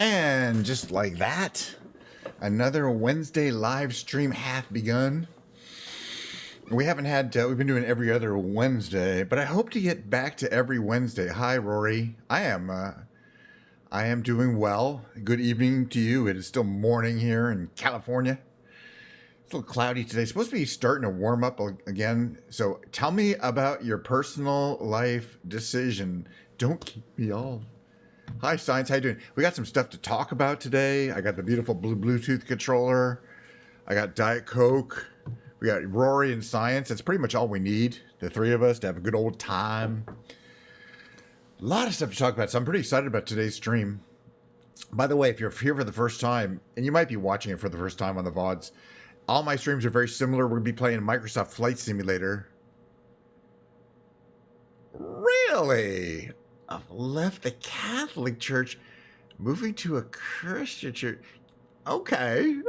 And just like that, another Wednesday live stream hath begun. We haven't had, we've been doing every other Wednesday, but I hope to get back to every Wednesday. Hi, Rory. I am doing well. Good evening to you. It is still morning here in California. It's a little cloudy today. It's supposed to be starting to warm up again. So tell me about your personal life decision. Don't keep me all. Hi, Science. How you doing? We got some stuff to talk about today. I got the beautiful blue Bluetooth controller. I got Diet Coke. We got Rory and Science. That's pretty much all we need, the three of us, to have a good old time. A lot of stuff to talk about, so I'm pretty excited about today's stream. By the way, if you're here for the first time, and you might be watching it for the first time on the VODs, all my streams are very similar. We're going to be playing Microsoft Flight Simulator. Really? I've left the Catholic Church, moving to a Christian church. Okay.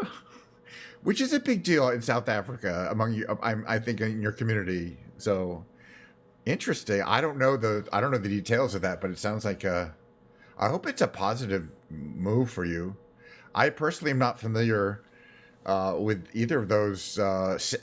Which is a big deal in South Africa among you, I think, in your community. So interesting. I don't know the details of that, but it sounds like I hope it's a positive move for you. I personally am not familiar with either of those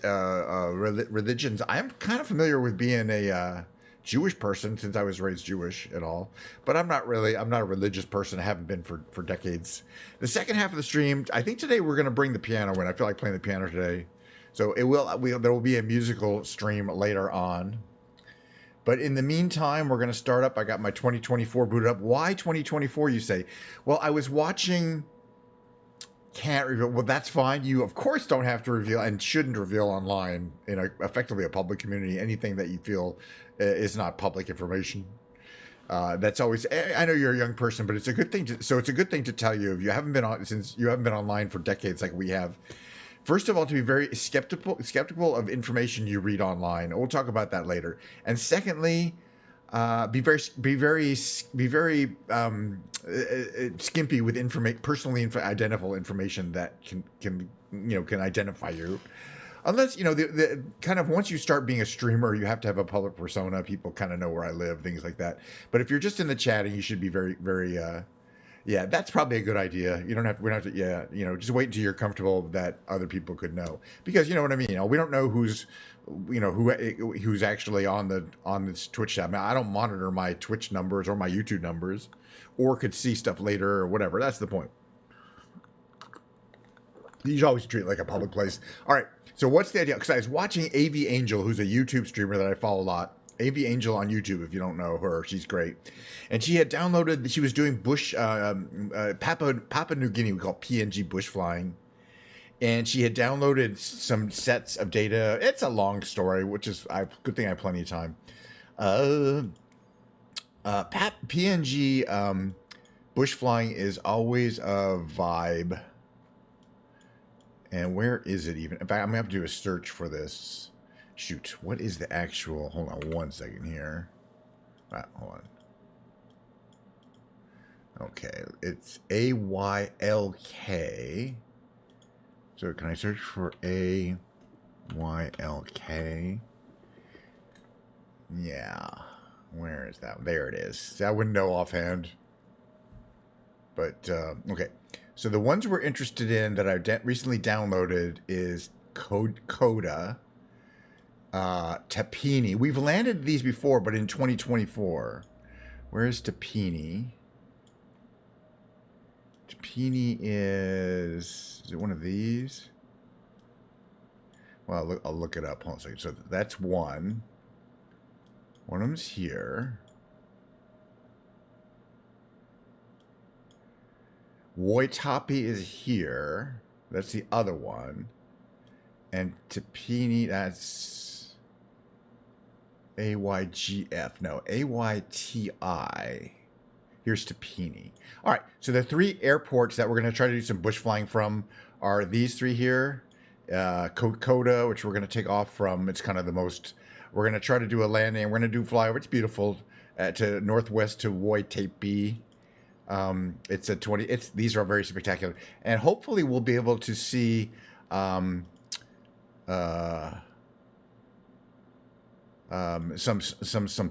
religions. I'm kind of familiar with being a Jewish person since I was raised Jewish and all, but I'm not a religious person. I haven't been for decades. The second half of the stream, I think today we're going to bring the piano in. I feel like playing the piano today. So there will be a musical stream later on. But in the meantime, we're going to start up. I got my 2024 booted up. Why 2024, you say? Well, I was watching, can't reveal. Well, that's fine. You, of course, don't have to reveal and shouldn't reveal online in effectively a public community anything that you feel is not public information. That's always. I know you're a young person, but it's a good thing to. So it's a good thing to tell you if you haven't been online for decades like we have. First of all, to be very skeptical of information you read online. We'll talk about that later. And secondly, be very skimpy with personally identifiable information that can identify you. Unless, the kind of once you start being a streamer, you have to have a public persona. People kind of know where I live, things like that. But if you're just in the chatting, you should be very, very, yeah, that's probably a good idea. We don't have to, just wait until you're comfortable that other people could know. Because you know what I mean? We don't know who's actually on this Twitch chat. I mean, I don't monitor my Twitch numbers or my YouTube numbers or could see stuff later or whatever. That's the point. You should always treat it like a public place. All right. So what's the idea? Because I was watching AV Angel, who's a YouTube streamer that I follow a lot. AV Angel on YouTube, if you don't know her, she's great. And she had downloaded, she was doing Papua New Guinea, we call PNG bush flying. And she had downloaded some sets of data. It's a long story, which is good thing I have plenty of time. PNG bush flying is always a vibe. And where is it even? In fact, I'm going to have to do a search for this. Shoot, what is the actual... Hold on one second here. Right, hold on. Okay, it's AYLK. So can I search for AYLK? Yeah. Where is that? There it is. See, I wouldn't know offhand. But, okay. So the ones we're interested in that I recently downloaded is Coda, Tapini. We've landed these before, but in 2024. Where's Tapini? Tapini is it one of these? Well, I'll look it up. Hold on a second. So that's one. One of them's here. Woitapi is here. That's the other one. And Tapini, that's AYGF. No, AYTI. Here's Tapini. All right, so the three airports that we're going to try to do some bush flying from are these three here. Kokoda, which we're going to take off from. It's kind of the most... We're going to try to do a landing. We're going to do flyover. It's beautiful. To northwest to Woitapi. It's a 20. These are very spectacular, and hopefully we'll be able to see some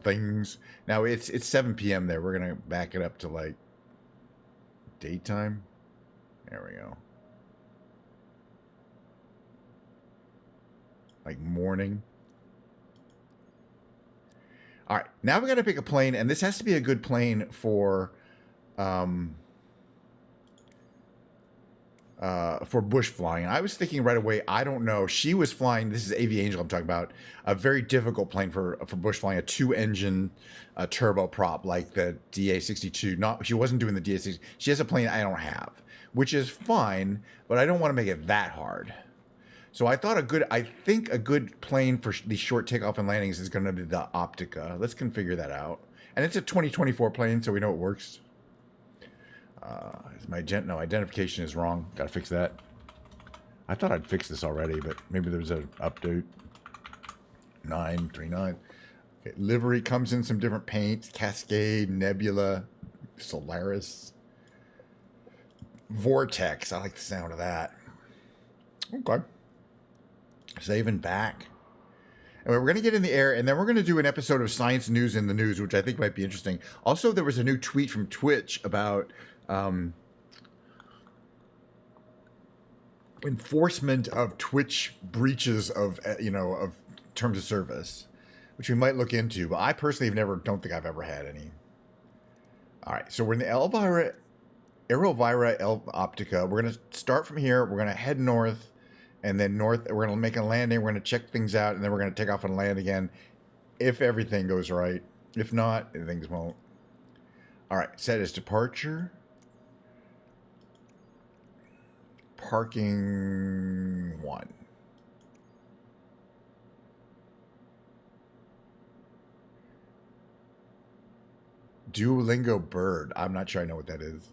things. Now it's 7 p.m. there. We're gonna back it up to like Daytime. There we go. Like morning. All right, now we got to pick a plane, and this has to be a good plane for bush flying. I was thinking right away, I don't know. She was flying, this is AV Angel I'm talking about, a very difficult plane for bush flying, a 2-engine turboprop like the DA-62. Not, she wasn't doing the DA-60. She has a plane I don't have, which is fine, but I don't want to make it that hard. So I think a good plane for these short takeoff and landings is going to be the Optica. Let's configure that out. And it's a 2024 plane, so we know it works. No, identification is wrong. Got to fix that. I thought I'd fix this already, but maybe there's an update. 939. Okay, livery comes in some different paints. Cascade, Nebula, Solaris, Vortex. I like the sound of that. Okay. Saving back. And we're going to get in the air, and then we're going to do an episode of Science News in the News, which I think might be interesting. Also, there was a new tweet from Twitch about enforcement of Twitch breaches of of terms of service, which we might look into. But I personally don't think I've ever had any. All right, so we're in the Aerovira Optica. We're going to start from here. We're going to head north, and then north. We're going to make a landing. We're going to check things out, and then we're going to take off and land again, if everything goes right. If not, things won't. All right, set as departure. Parking 1. Duolingo bird. I'm not sure I know what that is.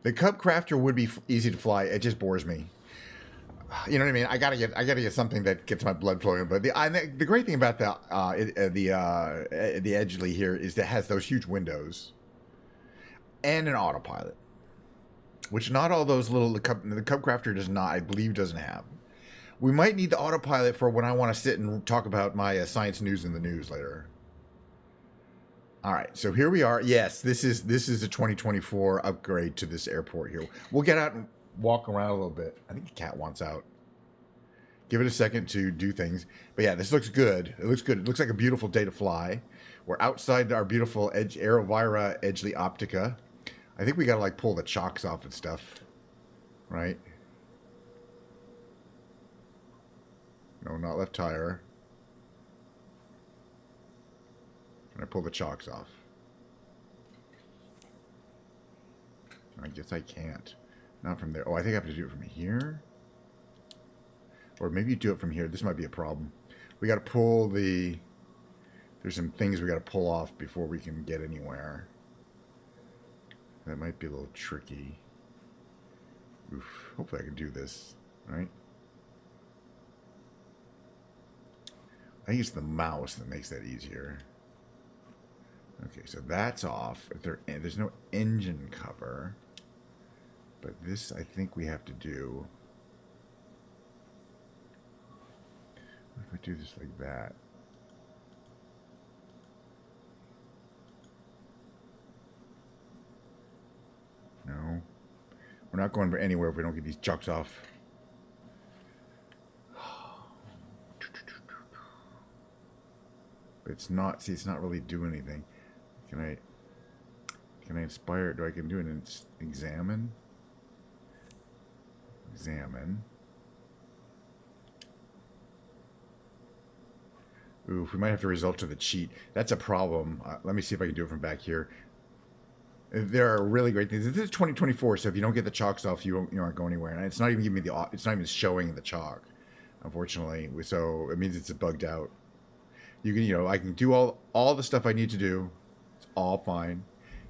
The Cub Crafter would be easy to fly. It just bores me. You know what I mean? I gotta get something that gets my blood flowing. But the great thing about the Edgeley here is that it has those huge windows and an autopilot, which not all those the Cub Crafter does not. I believe doesn't have. We might need the autopilot for when I want to sit and talk about my science news in the news later. All right, so here we are. Yes, this is a 2024 upgrade to this airport here. We'll get out and walk around a little bit. I think the cat wants out. Give it a second to do things. But yeah, this looks good. It looks good. It looks like a beautiful day to fly. We're outside our beautiful Aerovira Edgeley Optica. I think we got to like pull the chocks off and stuff, right? No, not left tire. Can I pull the chocks off? I guess I can't. Not from there. Oh, I think I have to do it from here. Or maybe you do it from here. This might be a problem. We got to pull the... There's some things we got to pull off before we can get anywhere. That might be a little tricky. Oof. Hopefully I can do this, right? I think it's the mouse that makes that easier. Okay, so that's off. There's no engine cover. But this, I think we have to do... What if I do this like that? No. We're not going anywhere if we don't get these chocks off. But it's not, see, it's not really doing anything. Can I inspire? Do I can do an examine? Examine. Oof, we might have to result to the cheat. That's a problem. Let me see if I can do it from back here. There are really great things. This is 2024, so if you don't get the chalks off, you aren't going anywhere. And it's not even giving me it's not even showing the chalk, unfortunately. So it means it's bugged out. You can, I can do all the stuff I need to do. It's all fine,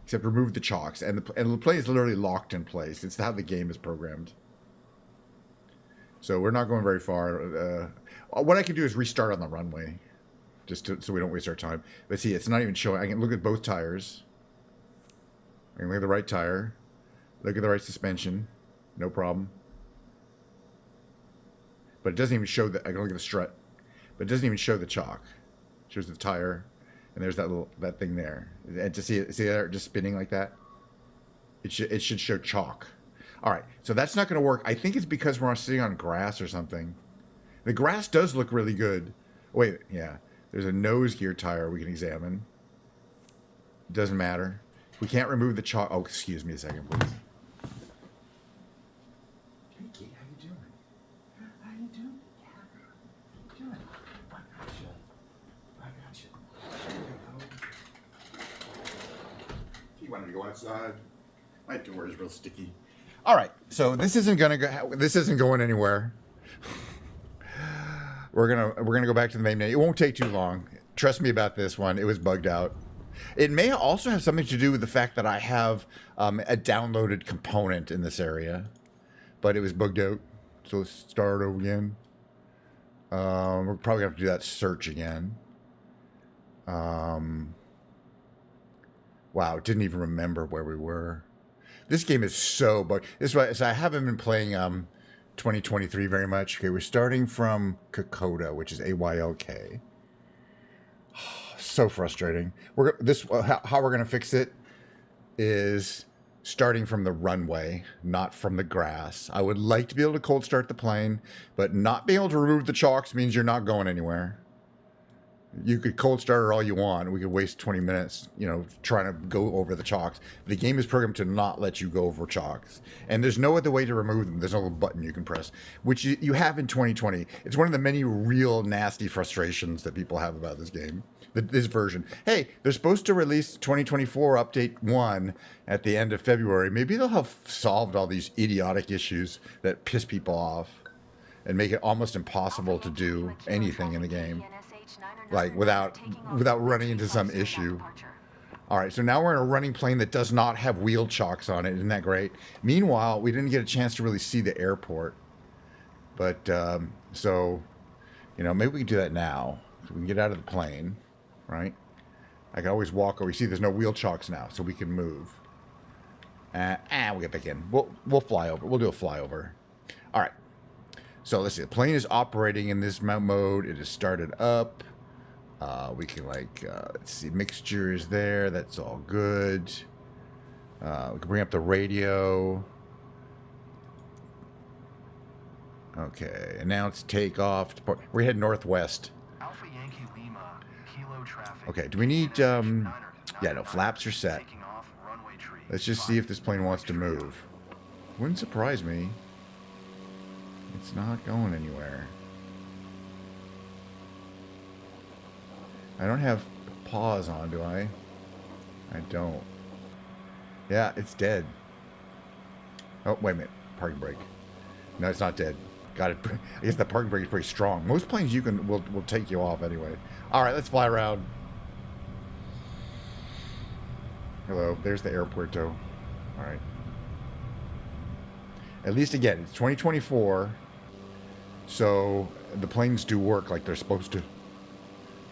except remove the chalks. And the plane is literally locked in place. It's how the game is programmed. So we're not going very far. What I can do is restart on the runway, so we don't waste our time. But see, it's not even showing. I can look at both tires. I can look at the right tire. Look at the right suspension. No problem. But it doesn't even show I can look at the strut. But it doesn't even show the chalk. It shows the tire. And there's that thing there. And to see there just spinning like that. It should show chalk. All right, so that's not going to work. I think it's because we're sitting on grass or something. The grass does look really good. Wait, yeah. There's a nose gear tire we can examine. Doesn't matter. We can't remove the chalk. Oh, excuse me a second, please. Hey, Kate, how you doing? How you doing? Yeah, how you doing? I got you. You wanted to go outside? My door is real sticky. All right, so this isn't going anywhere. We're gonna go back to the main menu. It won't take too long. Trust me about this one. It was bugged out. It may also have something to do with the fact that I have a downloaded component in this area, but it was bugged out. So let's start over again. We're probably gonna have to do that search again. Wow, didn't even remember where we were. This game is so bugged. This is why so I haven't been playing 2023 very much. Okay, we're starting from Kokoda, which is AYLK. So frustrating. How we're gonna fix it is starting from the runway, not from the grass. I would like to be able to cold start the plane, but not being able to remove the chalks means you're not going anywhere. You could cold start it all you want. We could waste 20 minutes, trying to go over the chalks. But the game is programmed to not let you go over chalks. And there's no other way to remove them. There's no button you can press, which you have in 2020. It's one of the many real nasty frustrations that people have about this game, this version. Hey, they're supposed to release 2024 Update 1 at the end of February. Maybe they'll have solved all these idiotic issues that piss people off and make it almost impossible to do anything in the game. Like without running into some issue. All right, so now we're in a running plane that does not have wheel chocks on it. Isn't that great? Meanwhile, we didn't get a chance to really see the airport. But, maybe we can do that now. So we can get out of the plane, right? I can always walk over. You see, there's no wheel chocks now, so we can move. We'll get back in. We'll fly over. We'll do a flyover. All right. So let's see. The plane is operating in this mode. It is started up. We can let's see, mixture is there. That's all good. We can bring up the radio. Okay, announce takeoff. We're heading northwest. Alpha Yankee Lima, kilo traffic. Okay, do we need, flaps are set. Let's just see if this plane wants to move. Wouldn't surprise me. It's not going anywhere. I don't have pause on, do I? I don't. Yeah, it's dead. Oh, wait a minute. Parking brake. No, it's not dead. Got it. I guess the parking brake is pretty strong. Most planes will take you off anyway. All right, let's fly around. Hello, there's the airport, though. All right. At least, again, it's 2024, so the planes do work like they're supposed to.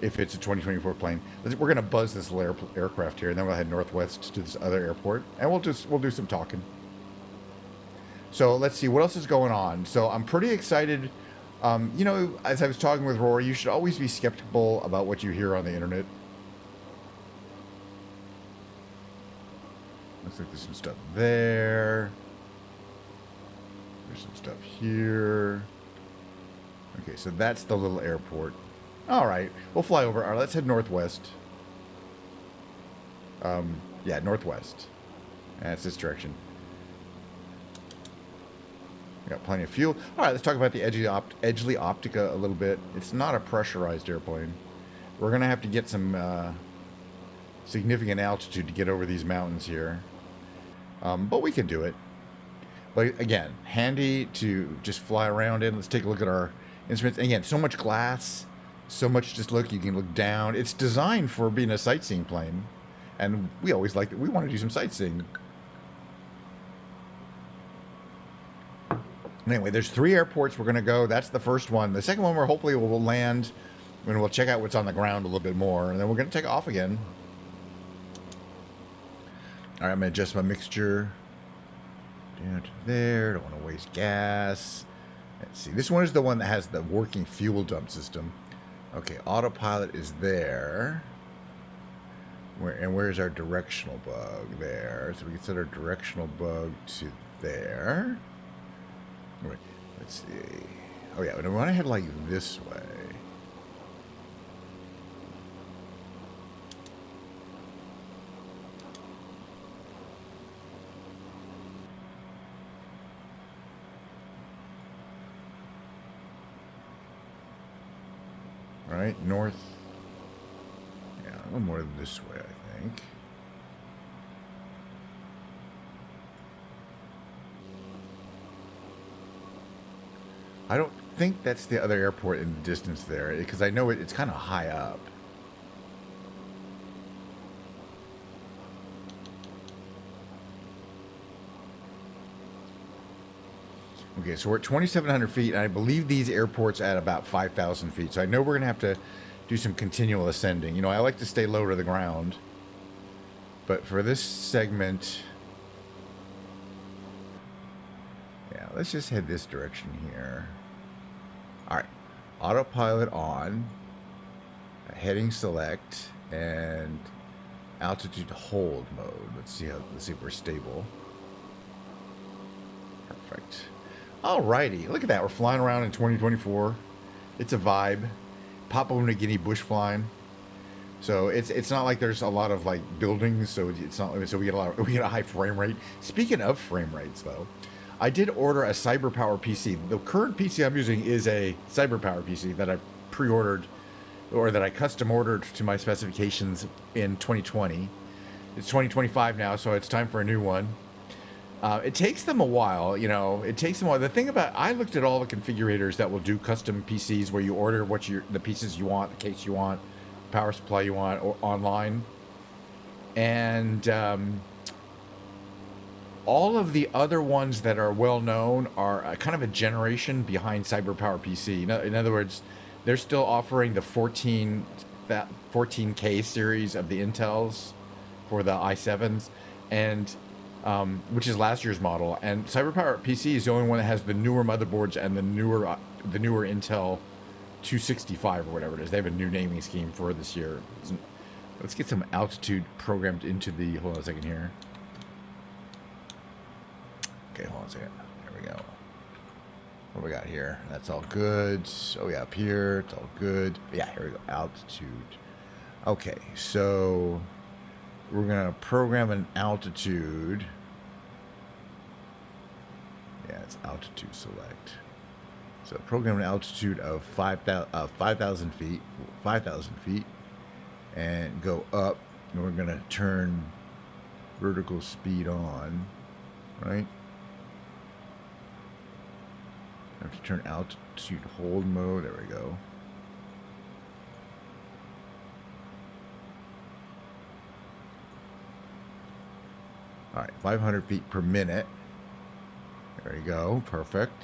If it's a 2024 plane, we're going to buzz this little aircraft here, and then we'll head northwest to this other airport, and we'll do some talking. So let's see what else is going on. So I'm pretty excited. As I was talking with Rory, you should always be skeptical about what you hear on the internet. Looks like there's some stuff there. There's some stuff here. Okay, so that's the little airport. All right, we'll fly over. All right, let's head northwest. Northwest. That's this direction. We got plenty of fuel. All right, let's talk about the Edgeley Optica a little bit. It's not a pressurized airplane. We're going to have to get some significant altitude to get over these mountains here. But we can do it. But again, handy to just fly around in. Let's take a look at our instruments. Again, so much glass. So much just look, you can look down. It's designed for being a sightseeing plane. And we always like it. We want to do some sightseeing. Anyway, there's 3 airports we're going to go. That's the first one. The second one hopefully we'll land and we'll check out what's on the ground a little bit more. And then we're going to take off again. All right, I'm going to adjust my mixture. Down to there. Don't want to waste gas. Let's see. This one is the one that has the working fuel dump system. Okay, autopilot is there. Where's our directional bug? There. So we can set our directional bug to there. Wait, let's see. Oh yeah, we want to head like this way. Right, north. Yeah, a little more this way, I think. I don't think that's the other airport in the distance there, because I know it's kind of high up. Okay, so we're at 2,700 feet, and I believe these airports at about 5,000 feet. So I know we're going to have to do some continual ascending. You know, I like to stay low to the ground. But for this segment... Yeah, let's just head this direction here. Alright, autopilot on. Heading select, and altitude hold mode. Let's see if we're stable. Perfect. Alrighty, look at that. We're flying around in 2024. It's a vibe. Papua New Guinea bush flying. So it's not like there's a lot of like buildings, so it's not so we get a high frame rate. Speaking of frame rates though, I did order a CyberPower PC. The current PC I'm using is a CyberPower PC that I pre-ordered or that I custom ordered to my specifications in 2020. It's 2025 now, so it's time for a new one. It takes them a while, you know. It takes them a while. The thing about, I looked at all the configurators that will do custom PCs where you order the pieces you want, the case you want, power supply you want, or online, and all of the other ones that are well known are kind of a generation behind CyberPower PC. In other words, they're still offering the 14K series of the Intels for the i7s, and which is last year's model, and CyberPower PC is the only one that has the newer motherboards and the newer Intel 265 or whatever it is. They have a new naming scheme for this year. Let's get some altitude programmed into the. Hold on a second here. Okay, hold on a second. There we go. What do we got here? That's all good. Oh yeah, up here, it's all good. Yeah, here we go. Altitude. Okay, so we're gonna program an altitude. Yeah, it's altitude select. So program an altitude of 5,000 feet, 5,000 feet, and go up. And we're gonna turn vertical speed on, right? I have to turn altitude hold mode. There we go. All right, 500 feet per minute. There you go. Perfect.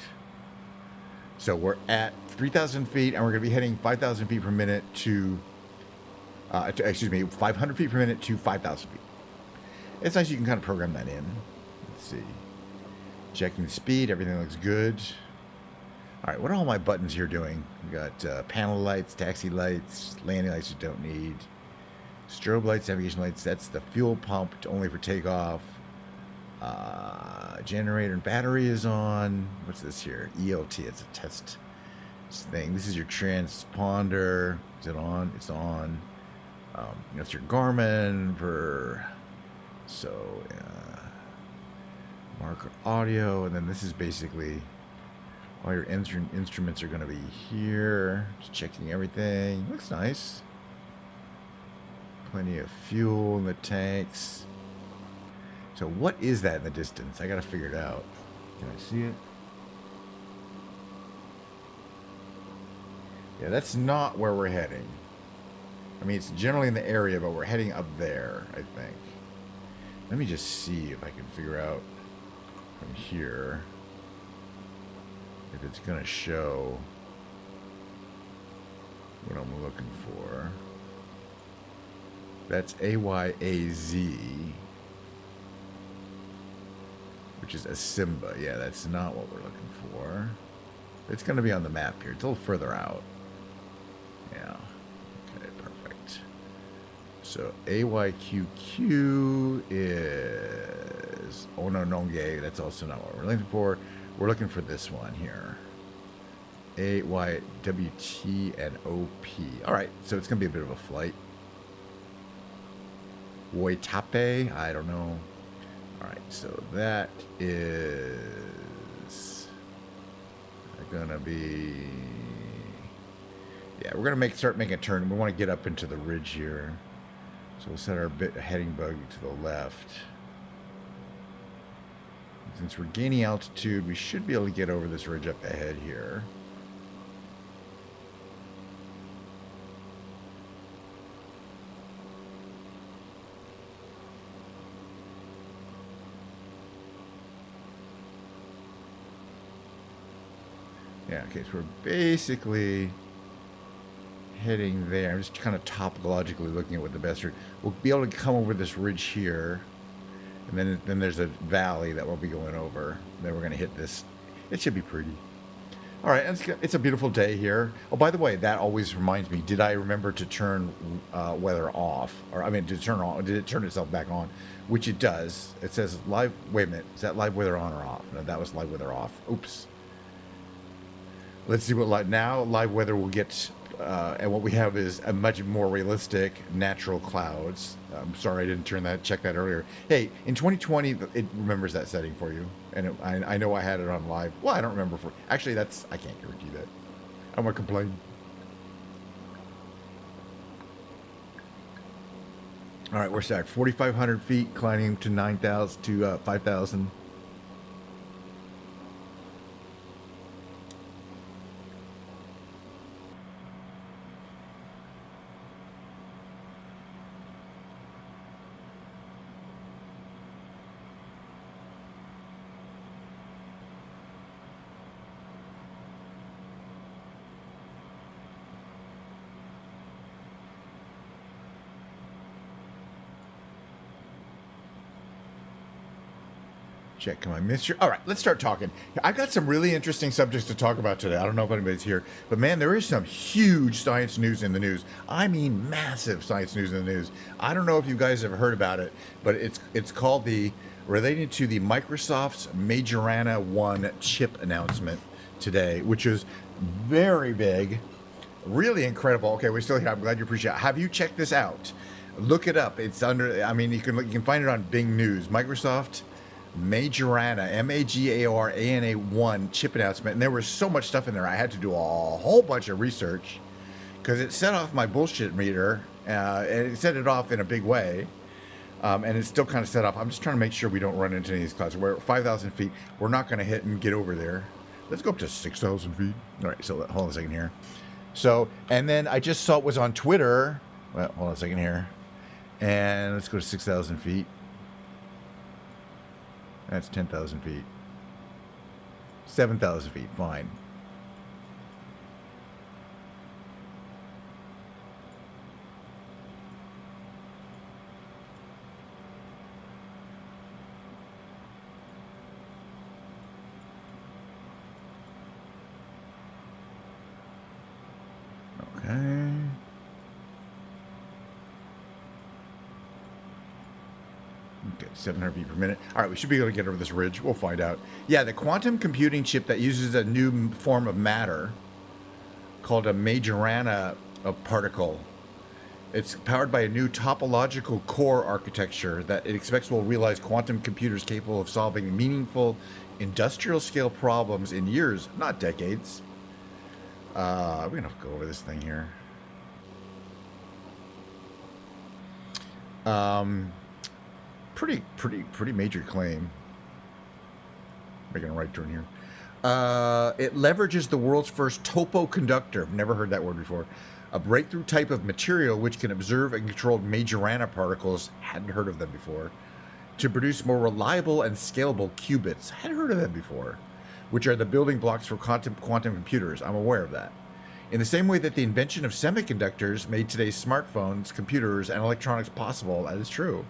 So we're at 3,000 feet, and we're going to be heading 5,000 feet per minute to, 500 feet per minute to 5,000 feet. It's nice you can kind of program that in. Let's see. Checking the speed. Everything looks good. All right, what are all my buttons here doing? We got panel lights, taxi lights, landing lights you don't need. Strobe lights, navigation lights. That's the fuel pump, only for takeoff. Generator and battery is on. What's this here? ELT. It's a test thing. This is your transponder. Is it on? It's on. That's your Garmin for. So marker audio, and then this is basically all your instruments are going to be here. Just checking everything. Looks nice. Plenty of fuel in the tanks. So what is that in the distance? I gotta figure it out. Can I see it? Yeah, that's not where we're heading. I mean, it's generally in the area, but we're heading up there, I think. Let me just see if I can figure out from here if it's gonna show what I'm looking for. That's AYAZ. Which is a Simba. Yeah, that's not what we're looking for. It's going to be on the map here. It's a little further out. Yeah. Okay, perfect. So AYQQ is Onononge. That's also not what we're looking for. We're looking for this one here. AYWT and OP. All right, so it's going to be a bit of a flight. Waitape, I don't know. All right, so that is going to be... Yeah, we're going to start making a turn. We want to get up into the ridge here. So we'll set our heading bug to the left. Since we're gaining altitude, we should be able to get over this ridge up ahead here. Yeah, okay, so we're basically heading there. I'm just kind of topologically looking at what the best route. We'll be able to come over this ridge here, and then there's a valley that we'll be going over. Then we're going to hit this. It should be pretty. All right, it's a beautiful day here. Oh, by the way, that always reminds me. Did I remember to turn weather off? Or I mean, to turn on? Did it turn itself back on? Which it does. It says live. Wait a minute. Is that live weather on or off? No, that was live weather off. Oops. Let's see what live weather will get, and what we have is a much more realistic natural clouds. I'm sorry I didn't check that earlier. Hey, in 2020, it remembers that setting for you, and I know I had it on live. Well, I don't remember actually. I can't guarantee that. I'm gonna complain. All right, we're stacked 4,500 feet, climbing to 9,000 to 5,000. Check, come on, Mr. All right, let's start talking. I've got some really interesting subjects to talk about today. I don't know if anybody's here, but man, there is some huge science news in the news. I mean, massive science news in the news. I don't know if you guys have heard about it, but it's called related to the Microsoft's Majorana 1 chip announcement today, which is very big, really incredible. Okay, we're still here. I'm glad you appreciate it. Have you checked this out? Look it up. It's under. I mean, you can find it on Bing News. Microsoft Majorana, Magarana 1 chip announcement, and there was so much stuff in there. I had to do a whole bunch of research because it set off my bullshit meter, and it set it off in a big way, and it's still kind of set off. I'm just trying to make sure we don't run into any of these clouds. We're at 5,000 feet. We're not going to hit and get over there. Let's go up to 6,000 feet. All right, so hold on a second here. So, and then I just saw it was on Twitter. Well, hold on a second here. And let's go to 6,000 feet. That's 10,000 feet. 7,000 feet, fine. Okay. Okay, 700 feet per minute. All right, we should be able to get over this ridge. We'll find out. Yeah, the quantum computing chip that uses a new form of matter called a Majorana particle. It's powered by a new topological core architecture that it expects will realize quantum computers capable of solving meaningful industrial scale problems in years, not decades. We're going to go over this thing here. Pretty major claim. Making a right turn here. It leverages the world's first topoconductor. Never heard that word before. A breakthrough type of material which can observe and control Majorana particles. Hadn't heard of them before. To produce more reliable and scalable qubits. Hadn't heard of them before. Which are the building blocks for quantum computers. I'm aware of that. In the same way that the invention of semiconductors made today's smartphones, computers, and electronics possible, that is true.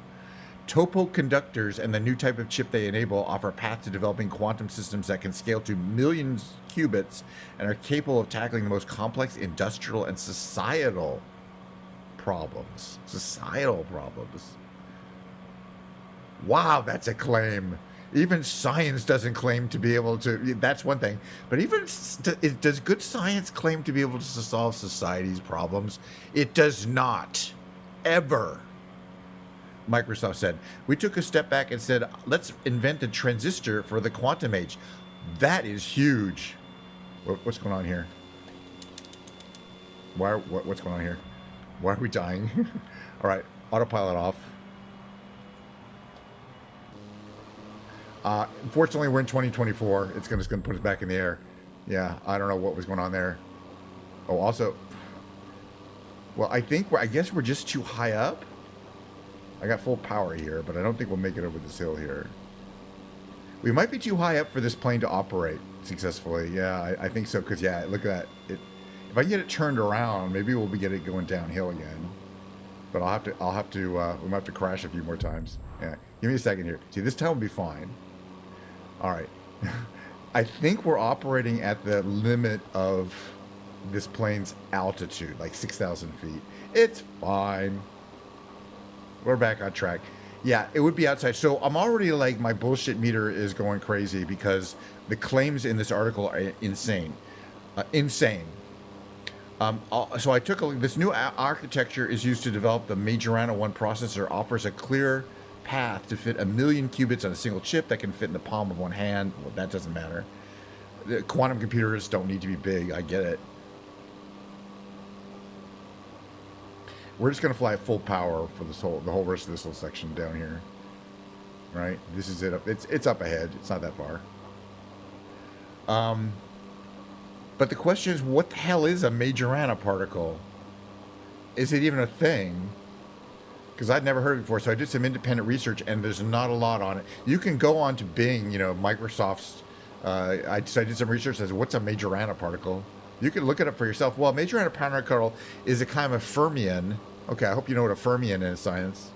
Topoconductors and the new type of chip they enable offer a path to developing quantum systems that can scale to millions qubits and are capable of tackling the most complex industrial and societal problems. Societal problems. Wow, that's a claim. Even science doesn't claim to be able to. That's one thing. But even does good science claim to be able to solve society's problems? It does not. Ever. Microsoft said. We took a step back and said, let's invent a transistor for the quantum age. That is huge. What's going on here? What's going on here? Why are we dying? All right, autopilot off. Unfortunately, we're in 2024. It's just gonna put us back in the air. Yeah, I don't know what was going on there. Oh, also, well, I guess we're just too high up. I got full power here, but I don't think we'll make it over this hill here. We might be too high up for this plane to operate successfully. Yeah, I think so. Cause yeah, look at that. If I can get it turned around, maybe we'll get it going downhill again. But we might have to crash a few more times. Yeah, give me a second here. See, this time will be fine. All right. I think we're operating at the limit of this plane's altitude, like 6,000 feet. It's fine. We're back on track. Yeah, it would be outside. So I'm already like, my bullshit meter is going crazy because the claims in this article are insane. Insane. So I took a look. This new architecture is used to develop the Majorana 1 processor, offers a clear path to fit 1 million qubits on a single chip that can fit in the palm of one hand. Well, that doesn't matter. The quantum computers don't need to be big. I get it. We're just going to fly at full power for the whole rest of this little section down here. Right? This is it. It's up ahead. It's not that far. But the question is, what the hell is a Majorana particle? Is it even a thing? Because I'd never heard it before, so I did some independent research, and there's not a lot on it. You can go on to Bing, Microsoft's. I did some research that says, what's a Majorana particle? You can look it up for yourself. Well, Majorana particle is a kind of fermion. Okay, I hope you know what a fermion is, science.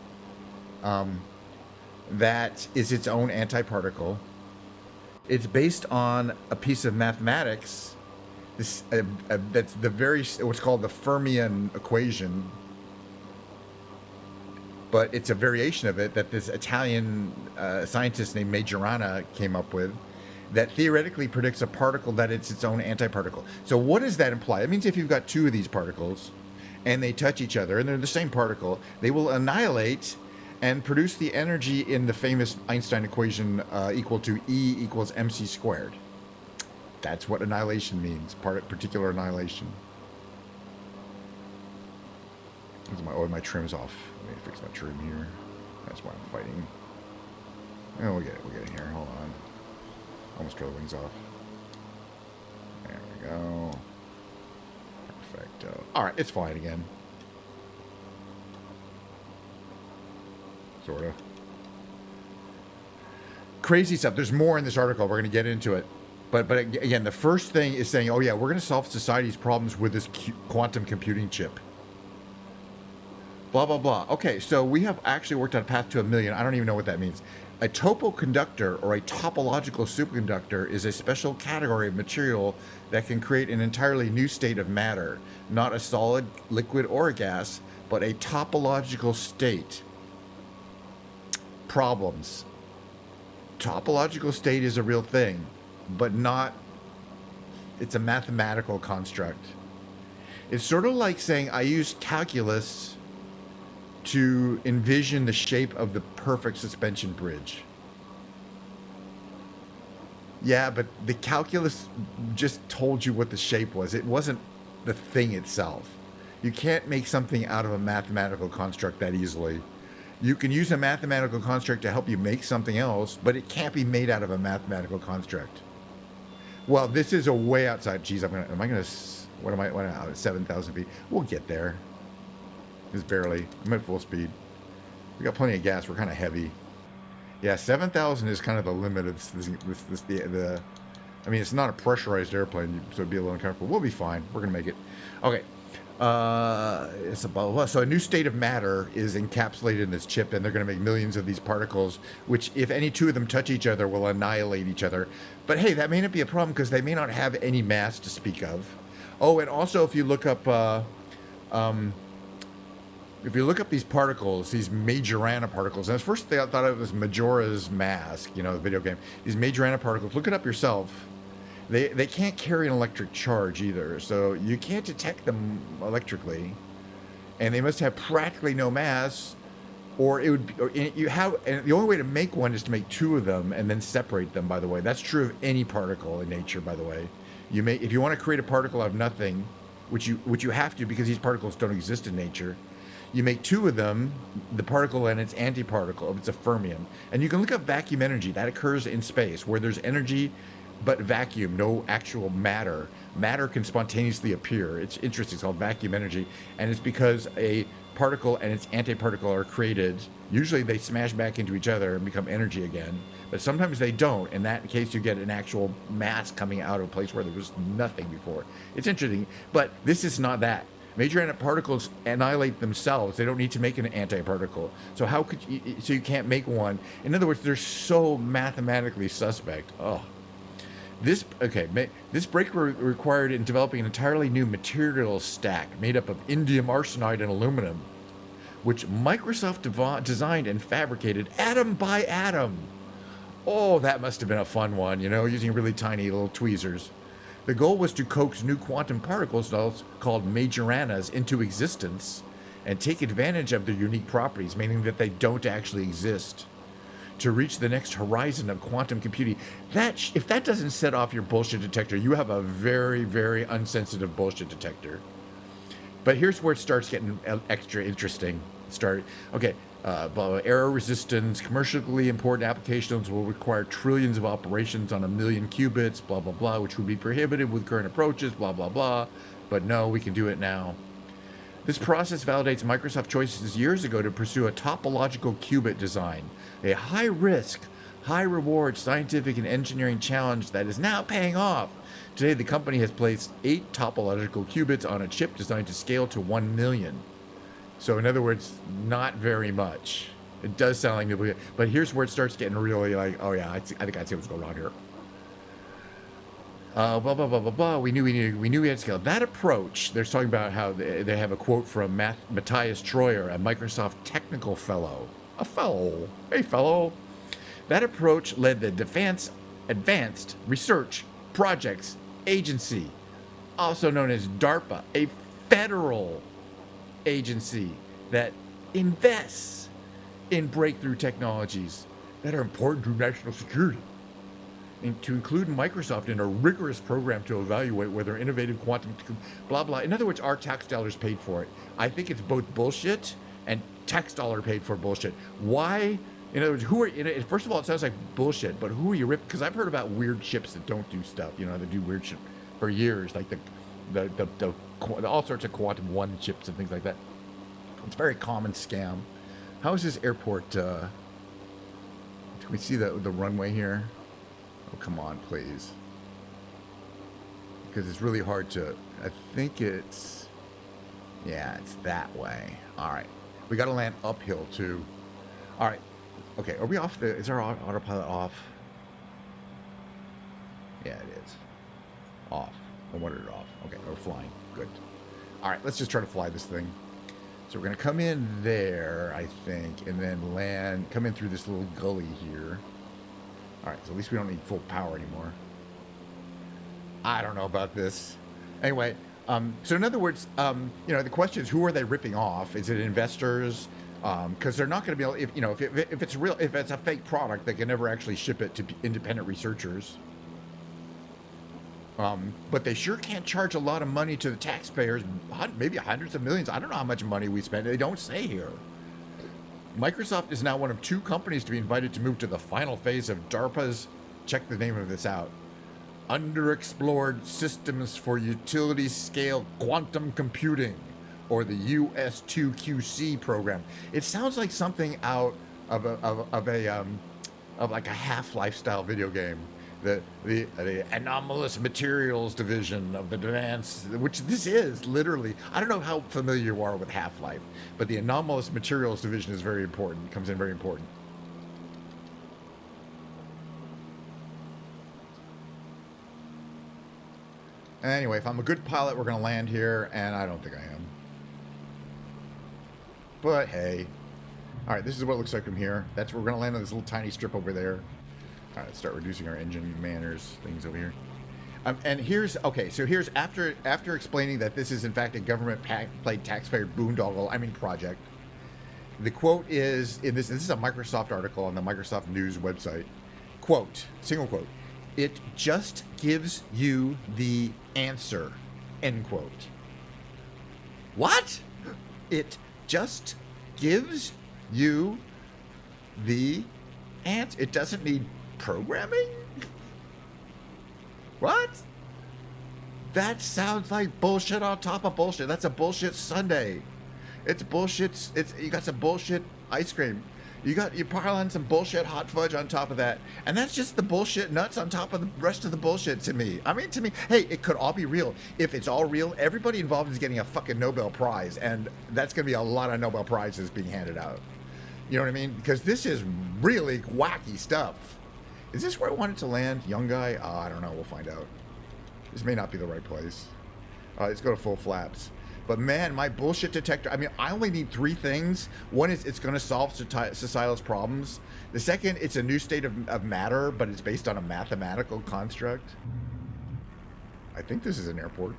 That is its own antiparticle. It's based on a piece of mathematics. That's what's called the fermion equation. But it's a variation of it that this Italian scientist named Majorana came up with that theoretically predicts a particle that it's its own antiparticle. So what does that imply? It means if you've got two of these particles and they touch each other and they're the same particle, they will annihilate and produce the energy in the famous Einstein equation equal to E equals mc squared. That's what annihilation means, particular annihilation. My trim's off. Let me fix my trim here. That's why I'm fighting. Oh, we'll get it here. Hold on. Almost throw the wings off. There we go. Perfecto. All right, it's flying again. Sort of. Crazy stuff. There's more in this article. We're going to get into it. But again, the first thing is saying, oh yeah, we're going to solve society's problems with this quantum computing chip. Blah, blah, blah. Okay, so we have actually worked out a path to 1 million. I don't even know what that means. A topoconductor, or a topological superconductor, is a special category of material that can create an entirely new state of matter. Not a solid, liquid, or a gas, but a topological state. Problems. Topological state is a real thing, but not... It's a mathematical construct. It's sort of like saying, I use calculus to envision the shape of the perfect suspension bridge. Yeah, but the calculus just told you what the shape was. It wasn't the thing itself. You can't make something out of a mathematical construct that easily. You can use a mathematical construct to help you make something else, but it can't be made out of a mathematical construct. Well, this is a way outside. Geez, what am I, 7,000 feet? We'll get there. Just barely. I'm at full speed. We got plenty of gas. We're kind of heavy. Yeah, 7,000 is kind of the limit of the. I mean, it's not a pressurized airplane, so it'd be a little uncomfortable. We'll be fine. We're gonna make it. Okay. It's about so a new state of matter is encapsulated in this chip, and they're going to make millions of these particles, which, if any two of them touch each other, will annihilate each other. But hey, that may not be a problem because they may not have any mass to speak of. Oh, and also if you look up. if you look up these particles, these Majorana particles, and at first I thought it was Majora's Mask, you know, the video game. These Majorana particles, look it up yourself. They can't carry an electric charge either, so you can't detect them electrically, and they must have practically no mass, or it would be, or you have. And the only way to make one is to make two of them and then separate them. By the way, that's true of any particle in nature. By the way, if you want to create a particle out of nothing, which you have to because these particles don't exist in nature. You make two of them, the particle and its antiparticle, if it's a fermion. And you can look up vacuum energy. That occurs in space, where there's energy but vacuum, no actual matter. Matter can spontaneously appear. It's interesting. It's called vacuum energy. And it's because a particle and its antiparticle are created. Usually they smash back into each other and become energy again. But sometimes they don't. In that case, you get an actual mass coming out of a place where there was nothing before. It's interesting. But this is not that. Major particles annihilate themselves. They don't need to make an antiparticle. So how could you? So you can't make one. In other words, they're so mathematically suspect. Oh, this breakthrough required in developing an entirely new material stack made up of indium arsenide and aluminum, which Microsoft designed and fabricated atom by atom. Oh, that must have been a fun one, you know, using really tiny little tweezers. The goal was to coax new quantum particles called Majoranas into existence and take advantage of their unique properties, meaning that they don't actually exist, to reach the next horizon of quantum computing. If that doesn't set off your bullshit detector, you have a very, very unsensitive bullshit detector. But here's where it starts getting extra interesting. Error resistance, commercially important applications will require trillions of operations on 1 million qubits, blah, blah, blah, which would be prohibited with current approaches, blah, blah, blah. But no, we can do it now. This process validates Microsoft's choices years ago to pursue a topological qubit design, a high-risk, high-reward scientific and engineering challenge that is now paying off. Today, the company has placed 8 topological qubits on a chip designed to scale to 1 million. So in other words, not very much. It does sound like nuclear, but here's where it starts getting really like, oh yeah, I think I see what's going on here. Blah blah blah blah blah. We knew we had to scale. That approach. They're talking about how they have a quote from Matthias Troyer, a Microsoft technical fellow. Hey fellow. That approach led the Defense Advanced Research Projects Agency, also known as DARPA, a federal agency that invests in breakthrough technologies that are important to national security, and to include Microsoft in a rigorous program to evaluate whether innovative quantum blah blah. In other words, our tax dollars paid for it. I think it's both bullshit and tax dollar paid for bullshit. Why? In other words, who are? First of all, it sounds like bullshit, but who are you ripping? Because I've heard about weird chips that don't do stuff. You know, they do weird shit for years, like the all sorts of quantum one chips and things like that. It's a very common scam. How is this airport? Can we see the runway here? Oh, come on, please. Because it's really hard to. I think it's. Yeah, it's that way. All right. We got to land uphill too. All right. Okay. Are we off the? Is our autopilot off? Yeah, it is. Off. I wanted it off. Okay, we're flying. Good. All right, let's just try to fly this thing. So we're going to come in there, I think, and then land, come in through this little gully here. All right, so at least we don't need full power anymore. I don't know about this. Anyway, so in other words, you know, the question is, who are they ripping off? Is it investors? Because they're not going to be able, if it's a fake product, they can never actually ship it to independent researchers. But they sure can't charge a lot of money to the taxpayers, maybe hundreds of millions. I don't know how much money we spend. They don't say here. Microsoft is now one of 2 companies to be invited to move to the final phase of DARPA's, check the name of this out, Underexplored Systems for Utility Scale Quantum Computing, or the US2QC program. It sounds like something out of like a Half-Life style video game. The anomalous materials division of the advanced, which this is literally. I don't know how familiar you are with Half-Life, but the anomalous materials division is very important. Comes in very important. Anyway, if I'm a good pilot, we're going to land here, and I don't think I am. But hey. All right, this is what it looks like from here. That's where we're going to land on this little tiny strip over there. All right, let's start reducing our engine manners things over here. And here's, okay, so here's, after explaining that this is in fact a government-paid taxpayer boondoggle, project, the quote is, this is a Microsoft article on the Microsoft News website. Quote, single quote, "It just gives you the answer," end quote. What? It just gives you the answer. It doesn't need programming? What? That sounds like bullshit on top of bullshit. That's a bullshit sundae. It's bullshit. You got some bullshit ice cream. You pile on some bullshit hot fudge on top of that, and that's just the bullshit nuts on top of the rest of the bullshit to me. To me, hey, it could all be real. If it's all real, everybody involved is getting a fucking Nobel Prize, and that's going to be a lot of Nobel Prizes being handed out. You know what I mean? Because this is really wacky stuff. Is this where I wanted to land, young guy? I don't know. We'll find out. This may not be the right place. Let's go to full flaps. But man, my bullshit detector, I only need 3 things. One is it's going to solve societal's problems. The second, it's a new state of matter, but it's based on a mathematical construct. I think this is an airport.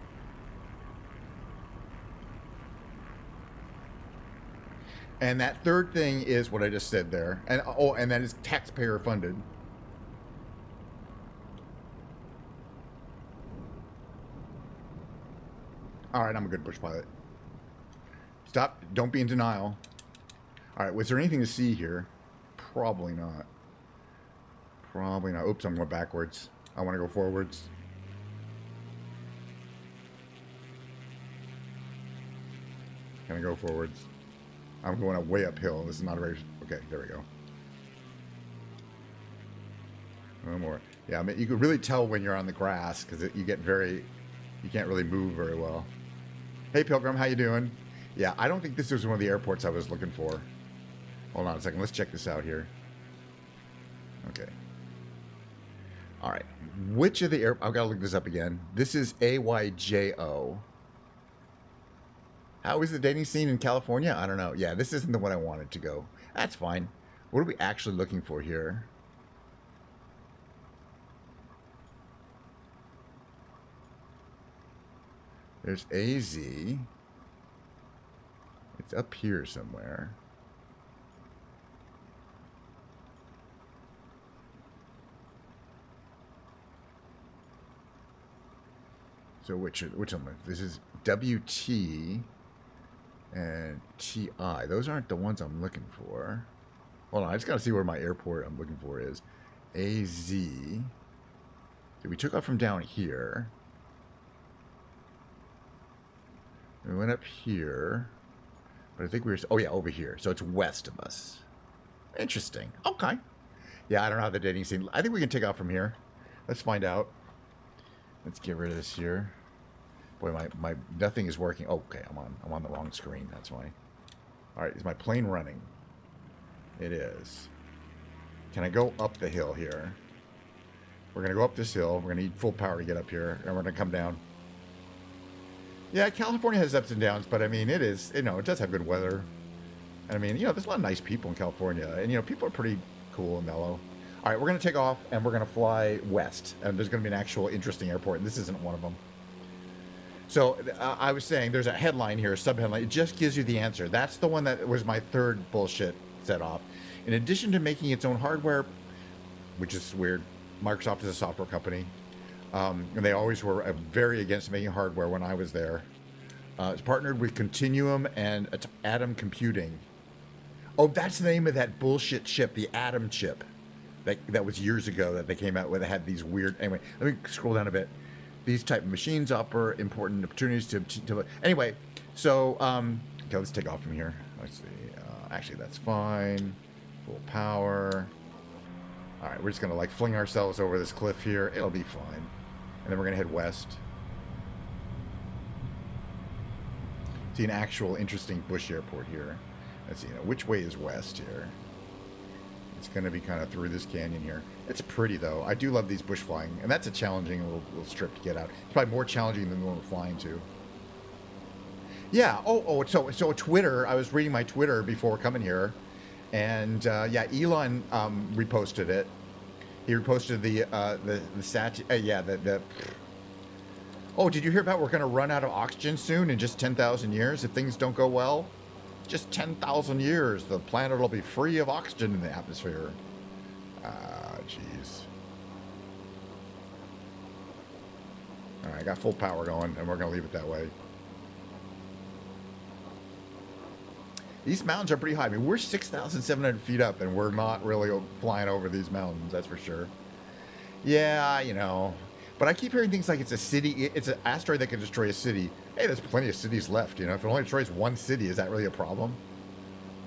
And that third thing is what I just said there. And that is taxpayer funded. All right, I'm a good bush pilot. Stop. Don't be in denial. All right, was there anything to see here? Probably not. Probably not. Oops, I'm going backwards. I want to go forwards. Can I go forwards? I'm going way uphill. This is not a very... Okay, there we go. No more. Yeah, you can really tell when you're on the grass because you get very... You can't really move very well. Hey, Pilgrim, how you doing? Yeah, I don't think this was one of the airports I was looking for. Hold on a second. Let's check this out here. Okay. All right. Which of the air... I've got to look this up again. This is AYJO. How is the dating scene in California? I don't know. Yeah, this isn't the one I wanted to go. That's fine. What are we actually looking for here? There's AZ. It's up here somewhere. So which one? This is WT and TI. Those aren't the ones I'm looking for. Hold on, I just got to see where my airport I'm looking for is. AZ. So we took off from down here. We went up here. But I think we were... Oh, yeah, over here. So it's west of us. Interesting. Okay. Yeah, I don't know how the dating scene... I think we can take off from here. Let's find out. Let's get rid of this here. Boy, my nothing is working. Oh, okay, I'm on the wrong screen. That's why. All right, is my plane running? It is. Can I go up the hill here? We're going to go up this hill. We're going to need full power to get up here. And we're going to come down. Yeah, California has ups and downs, but it is, it does have good weather. And there's a lot of nice people in California. And, people are pretty cool and mellow. All right, we're going to take off and we're going to fly west. And there's going to be an actual interesting airport. And this isn't one of them. So I was saying there's a headline here, a sub-headline. It just gives you the answer. That's the one that was my third bullshit set off. In addition to making its own hardware, which is weird, Microsoft is a software company. And they always were very against making hardware when I was there. It's partnered with Continuum and Atom Computing. Oh, that's the name of that bullshit chip, the Atom chip. That was years ago that they came out with. They had these weird... Anyway, let me scroll down a bit. These type of machines offer important opportunities to anyway, so, okay, let's take off from here. Let's see. Actually, that's fine. Full power. All right, we're just going to, fling ourselves over this cliff here. It'll be fine. And then we're going to head west. See an actual interesting bush airport here. Let's see, which way is west here? It's going to be kind of through this canyon here. It's pretty, though. I do love these bush flying. And that's a challenging little strip to get out. It's probably more challenging than the one we're flying to. Yeah. So Twitter. I was reading my Twitter before coming here, and yeah, Elon reposted it. He reposted the stat. Yeah, the. Oh, did you hear about we're going to run out of oxygen soon in just 10,000 years if things don't go well? Just 10,000 years, the planet will be free of oxygen in the atmosphere. Ah, jeez. All right, I got full power going, and we're going to leave it that way. These mountains are pretty high. I mean, we're 6,700 feet up, and we're not really flying over these mountains, that's for sure. Yeah, you know. But I keep hearing things like it's a city, it's an asteroid that can destroy a city. Hey, there's plenty of cities left, you know. If it only destroys one city, is that really a problem?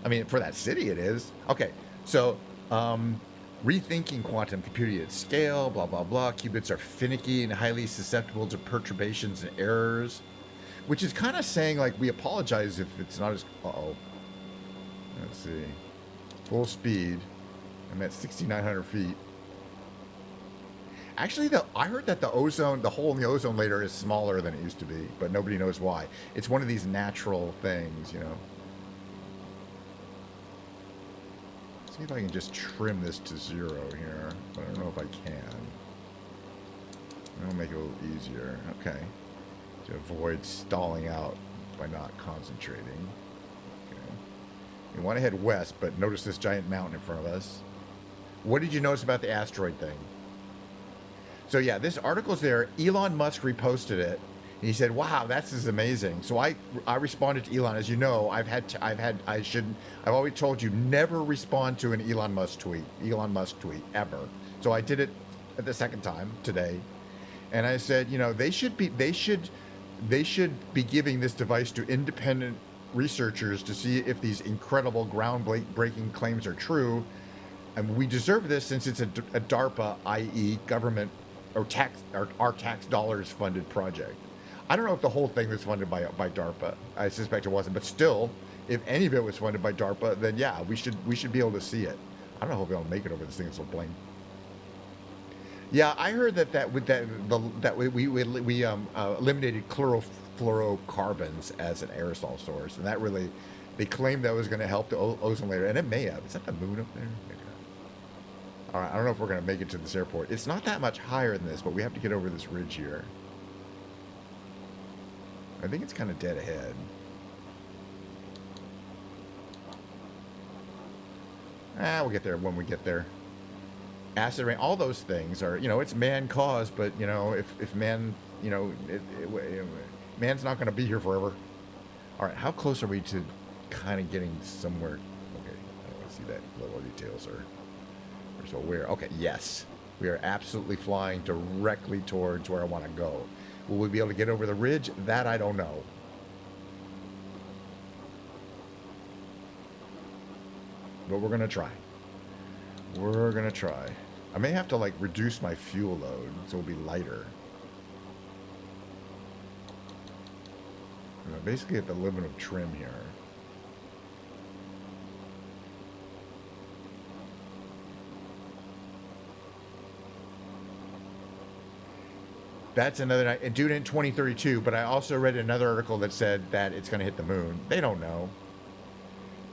I mean, for that city, it is. Okay, so rethinking quantum computing at scale, blah, blah, blah. Qubits are finicky and highly susceptible to perturbations and errors, which is kind of saying, like, we apologize if it's not as... Uh-oh. Let's see. Full speed. I'm at 6,900 feet. Actually, I heard that the hole in the ozone layer is smaller than it used to be, but nobody knows why. It's one of these natural things, you know. Let's see if I can just trim this to 0 here, but I don't know if I can. That'll make it a little easier. Okay. To avoid stalling out by not concentrating. Okay. We want to head west, but notice this giant mountain in front of us. What did you notice about the asteroid thing? So yeah, this article's there. Elon Musk reposted it, and he said, "Wow, that's amazing." So I responded to Elon. As you know, I've always told you never respond to an Elon Musk tweet ever. So I did it the second time today, and I said, you know, they should be giving this device to independent researchers to see if these incredible groundbreaking claims are true, and we deserve this since it's a DARPA, i.e., government. Or our tax dollars funded project. I don't know if the whole thing was funded by DARPA. I suspect it wasn't, but still, if any of it was funded by DARPA, then yeah, we should be able to see it. I don't know if we'll make it over this thing so bling. Yeah, I heard that we eliminated chlorofluorocarbons as an aerosol source, and that really, they claimed that was going to help the ozone layer, and it may have. Is that the moon up there? Maybe not. All right, I don't know if we're going to make it to this airport. It's not that much higher than this, but we have to get over this ridge here. I think it's kind of dead ahead. We'll get there when we get there. Acid rain, all those things are, you know, it's man-caused, but, you know, if man, you know, man's not going to be here forever. All right, how close are we to kind of getting somewhere? Okay, I don't want to see that level of detail, sir. So okay, yes, we are absolutely flying directly towards where I want to go. Will we be able to get over the ridge? That I don't know. But we're gonna try. We're gonna try. I may have to like reduce my fuel load so it'll be lighter. I'm basically at the limit of trim here. That's another night, due in 2032. But I also read another article that said that it's going to hit the moon. They don't know.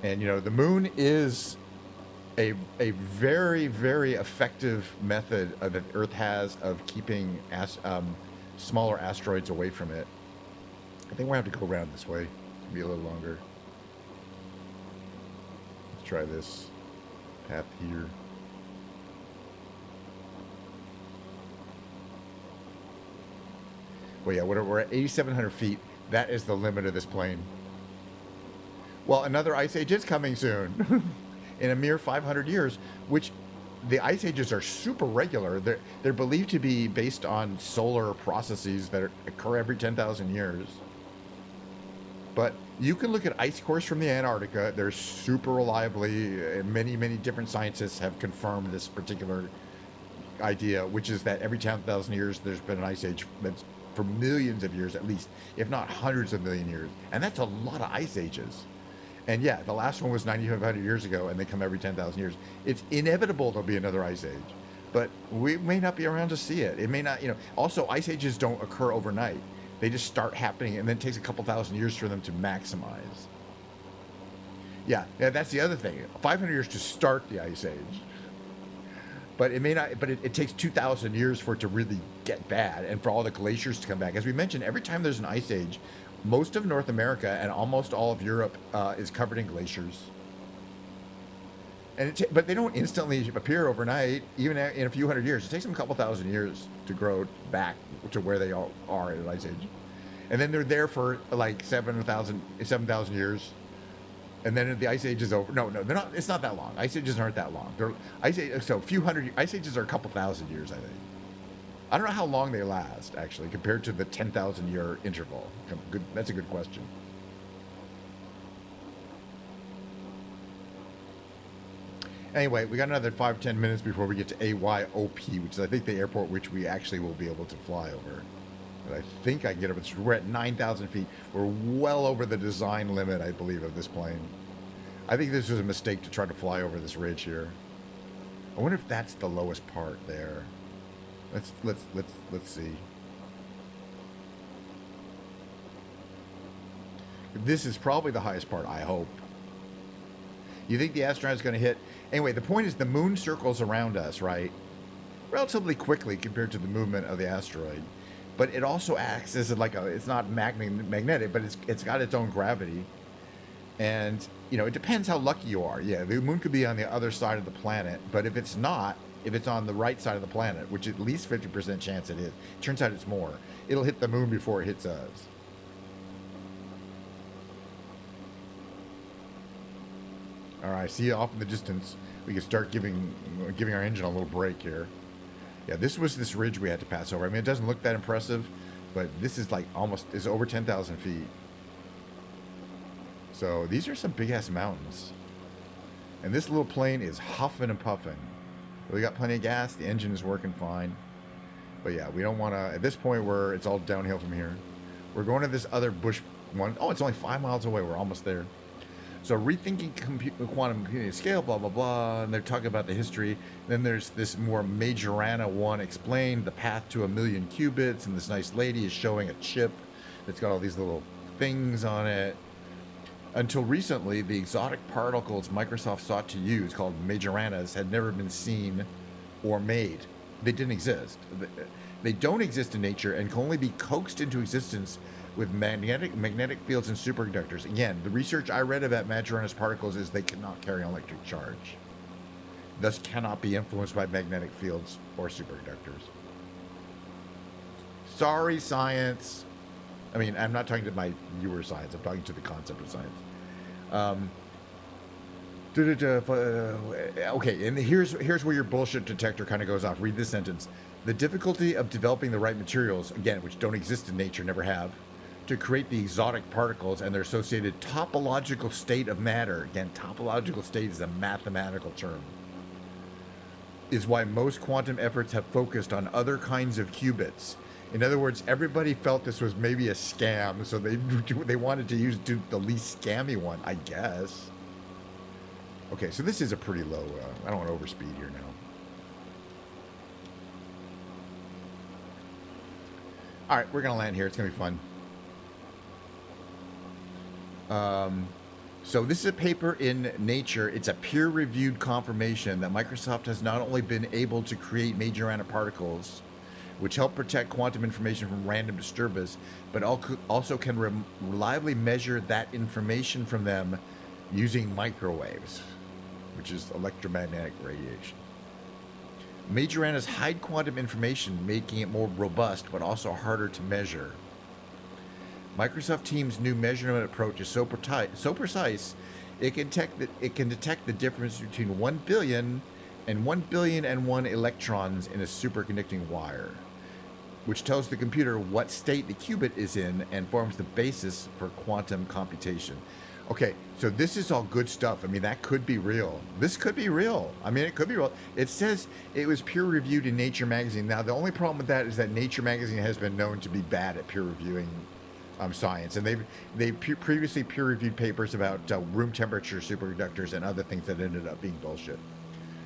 And you know, the moon is a very, very effective method that Earth has of keeping smaller asteroids away from it. I think we're going to have to go around this way. It'll be a little longer. Let's try this path here. Well, yeah, we're at 8,700 feet. That is the limit of this plane. Well, another ice age is coming soon. In a mere 500 years, which the ice ages are super regular. They're believed to be based on solar processes that occur every 10,000 years. But you can look at ice cores from the Antarctica. They're super reliably, many, many different scientists have confirmed this particular idea, which is that every 10,000 years there's been an ice age that's for millions of years at least, if not hundreds of million years. And that's a lot of ice ages. And yeah, the last one was 9,500 years ago, and they come every 10,000 years. It's inevitable there'll be another ice age, but we may not be around to see it. It may not, you know. Also, ice ages don't occur overnight. They just start happening, and then it takes a couple thousand years for them to maximize. Yeah, that's the other thing. 500 years to start the ice age, but it may not. But it takes 2,000 years for it to really get bad, and for all the glaciers to come back. As we mentioned, every time there's an ice age, most of North America and almost all of Europe is covered in glaciers. And but they don't instantly appear overnight. Even in a few hundred years, it takes them a couple thousand years to grow back to where they all are in an ice age, and then they're there for like 7,000 years, and then the ice age is over. No, they're not. It's not that long. Ice ages aren't that long. They're so a few hundred. Ice ages are a couple thousand years, I think. I don't know how long they last actually, compared to the 10,000 year interval. Good. That's a good question. Anyway, we got another 5-10 minutes before we get to AYOP, which is, I think, the airport which we actually will be able to fly over. But I think I can get over. We're at 9,000 feet. We're well over the design limit, I believe, of this plane. I think this was a mistake to try to fly over this ridge here. I wonder if that's the lowest part there. Let's see. This is probably the highest part, I hope. You think the asteroid is going to hit? Anyway, the point is the moon circles around us, right? Relatively quickly compared to the movement of the asteroid. But it also acts as like it's not magnetic, but it's got its own gravity. And, it depends how lucky you are. Yeah, the moon could be on the other side of the planet, but if it's not, if it's on the right side of the planet, which at least 50% chance it is, turns out it's more, it'll hit the moon before it hits us. All right, see you off in the distance. We can start giving our engine a little break here. Yeah, this was this ridge we had to pass over. I mean, it doesn't look that impressive, but this is like it's over 10,000 feet. So these are some big-ass mountains. And this little plane is huffing and puffing. We got plenty of gas. The engine is working fine. But yeah, we don't want to... At this point, it's all downhill from here. We're going to this other bush one. Oh, it's only 5 miles away. We're almost there. So rethinking quantum computing scale, blah, blah, blah. And they're talking about the history. Then there's this more Majorana one explained, the path to 1,000,000 qubits. And this nice lady is showing a chip that's got all these little things on it. Until recently, the exotic particles Microsoft sought to use, called Majoranas, had never been seen or made. They didn't exist. They don't exist in nature and can only be coaxed into existence with magnetic fields and superconductors. Again, the research I read about Majoranas particles is they cannot carry an electric charge, thus cannot be influenced by magnetic fields or superconductors. Sorry, science. I mean, I'm not talking to my viewer science. I'm talking to the concept of science. Okay, and here's where your bullshit detector kind of goes off. Read this sentence. The difficulty of developing the right materials, again, which don't exist in nature, never have, to create the exotic particles and their associated topological state of matter. Again, topological state is a mathematical term. Is why most quantum efforts have focused on other kinds of qubits. In other words, everybody felt this was maybe a scam, so they wanted to do the least scammy one, I guess. Okay, so this is a pretty low. I don't want to overspeed here now. All right, we're gonna land here. It's gonna be fun. So this is a paper in Nature. It's a peer-reviewed confirmation that Microsoft has not only been able to create Majorana particles, which help protect quantum information from random disturbance, but also can reliably measure that information from them using microwaves, which is electromagnetic radiation. Majoranas hide quantum information, making it more robust, but also harder to measure. Microsoft Teams' new measurement approach is so precise, it can detect the difference between 1 billion and 1,000,000,001 electrons in a superconducting wire, which tells the computer what state the qubit is in and forms the basis for quantum computation. Okay, so this is all good stuff. I mean, that could be real. This could be real. I mean, it could be real. It says it was peer-reviewed in Nature magazine. Now, the only problem with that is that Nature magazine has been known to be bad at peer-reviewing science, and they've previously peer-reviewed papers about room temperature superconductors and other things that ended up being bullshit.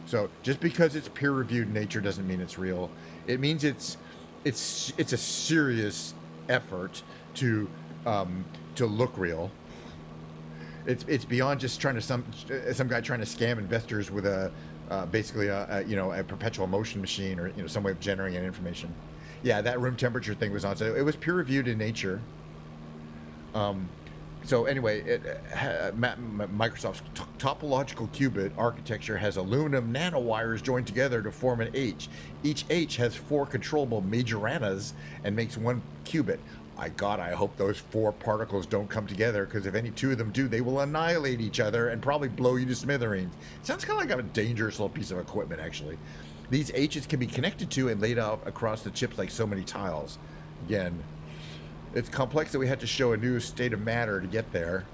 So just because it's peer-reviewed in Nature doesn't mean it's real. It means it's a serious effort to look real. It's beyond just trying to some guy trying to scam investors with a basically a perpetual motion machine or some way of generating information. Yeah, that room temperature thing was on. So it was peer reviewed in Nature. So anyway, Microsoft's topological qubit architecture has aluminum nanowires joined together to form an H. Each H has 4 controllable majoranas and makes 1 qubit. I hope those 4 particles don't come together, because if any 2 of them do, they will annihilate each other and probably blow you to smithereens. Sounds kind of like a dangerous little piece of equipment, actually. These H's can be connected to and laid out across the chips like so many tiles. Again, it's complex that we had to show a new state of matter to get there.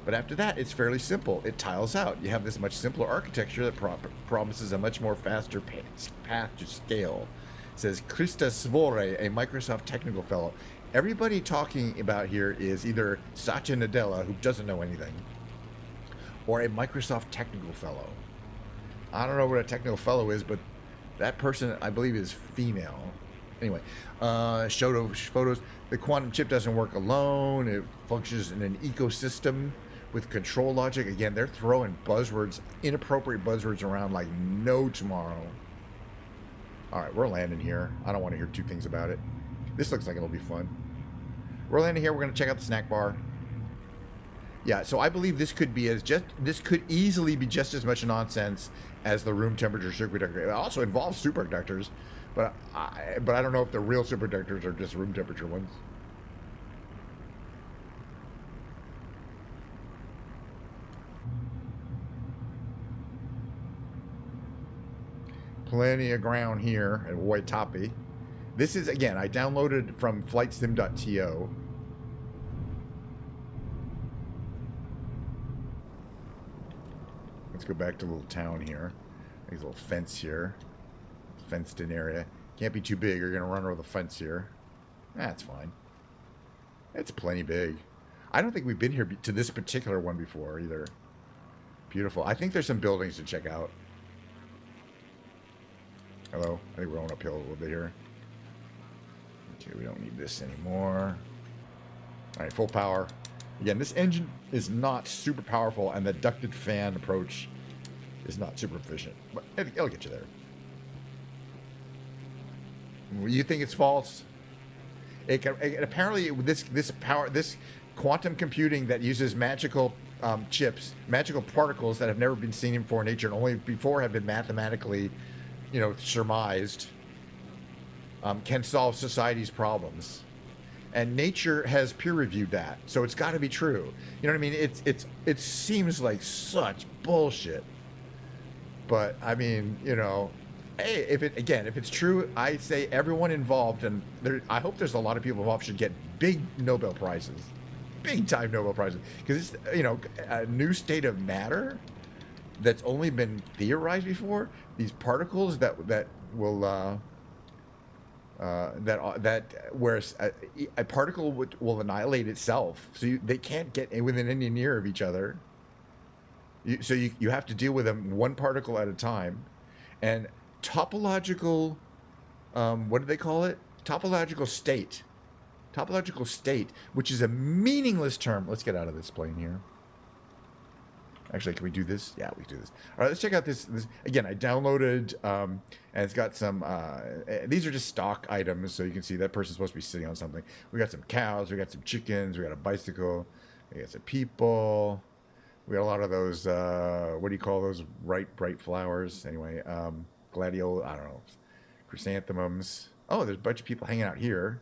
But after that, it's fairly simple. It tiles out. You have this much simpler architecture that promises a much more faster path to scale. It says Krista Svore, a Microsoft technical fellow. Everybody talking about here is either Satya Nadella, who doesn't know anything, or a Microsoft technical fellow. I don't know what a technical fellow is, but that person, I believe, is female. Anyway, photos. The quantum chip doesn't work alone. It functions in an ecosystem with control logic. Again, they're throwing buzzwords, inappropriate buzzwords around like no tomorrow. All right, we're landing here. I don't want to hear 2 things about it. This looks like it'll be fun. We're landing here. We're going to check out the snack bar. Yeah, so I believe this could easily be just as much nonsense as the room temperature superconductor. It also involves superconductors, but I don't know if the real superconductors are just room temperature ones. Plenty of ground here at Waitapi. This is, again, I downloaded from flightsim.to. Let's go back to a little town here. There's a little fence here. Fenced in area. Can't be too big. You're going to run over the fence here. That's fine. It's plenty big. I don't think we've been here to this particular one before either. Beautiful. I think there's some buildings to check out. Hello? I think we're going uphill a little bit here. Okay, we don't need this anymore. All right, full power. Again, this engine is not super powerful, and the ducted fan approach is not super efficient, but it'll get you there. You think it's false? Apparently, this quantum computing that uses magical chips, magical particles that have never been seen before in nature, and only before have been mathematically, surmised, can solve society's problems. And Nature has peer-reviewed that, so it's got to be true. You know what I mean? It seems like such bullshit, but I mean, hey, if it's true, I say everyone involved, and I hope there's a lot of people involved, should get big Nobel prizes, big time Nobel prizes, because it's a new state of matter that's only been theorized before. These particles that will whereas a particle will annihilate itself, so they can't get within any near of each other. So you have to deal with them one particle at a time, and topological, what do they call it? Topological state, which is a meaningless term. Let's get out of this plane here. Actually, can we do this? Yeah, we can do this. All right, let's check out this. Again, I downloaded, and it's got some, these are just stock items, so you can see that person's supposed to be sitting on something. We got some cows, we got some chickens, we got a bicycle, we got some people. We got a lot of those, what do you call those bright flowers? Anyway, gladioli, I don't know, chrysanthemums. Oh, there's a bunch of people hanging out here.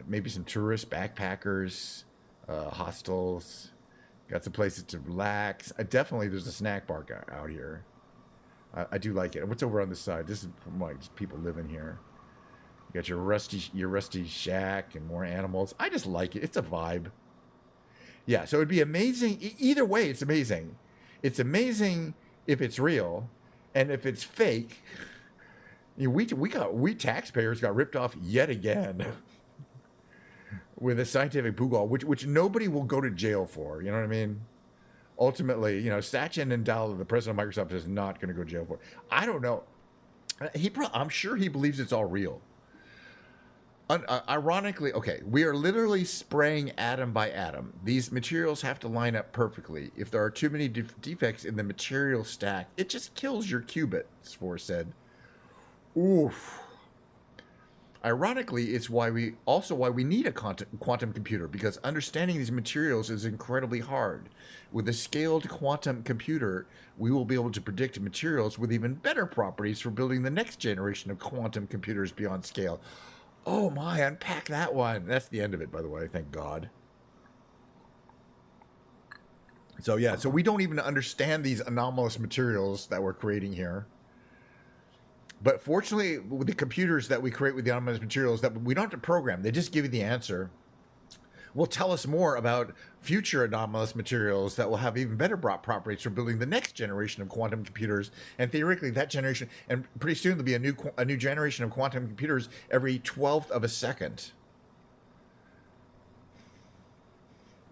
Maybe some tourists, backpackers, hostels. Got some places to relax. Definitely, there's a snack bar out here. I do like it. What's over on this side? This is like just people living here. You got your rusty shack and more animals. I just like it. It's a vibe. Yeah, so it'd be amazing. Either way, it's amazing. It's amazing if it's real, and if it's fake, we taxpayers got ripped off yet again. With a scientific bugle, which nobody will go to jail for. You know what I mean? Ultimately, Satya Nadella, the president of Microsoft, is not going to go to jail for it. I don't know. I'm sure he believes it's all real. Ironically, okay, we are literally spraying atom by atom. These materials have to line up perfectly. If there are too many defects in the material stack, it just kills your qubit, Svor said. Oof. Ironically, it's why we need a quantum computer, because understanding these materials is incredibly hard. With a scaled quantum computer, we will be able to predict materials with even better properties for building the next generation of quantum computers beyond scale. Oh my, unpack that one. That's the end of it, by the way, thank God. So yeah, so we don't even understand these anomalous materials that we're creating here. But fortunately, with the computers that we create with the anomalous materials, that we don't have to program, they just give you the answer. Will tell us more about future anomalous materials that will have even better properties for building the next generation of quantum computers. And theoretically, that generation, and pretty soon there'll be a new generation of quantum computers every 12th of a second.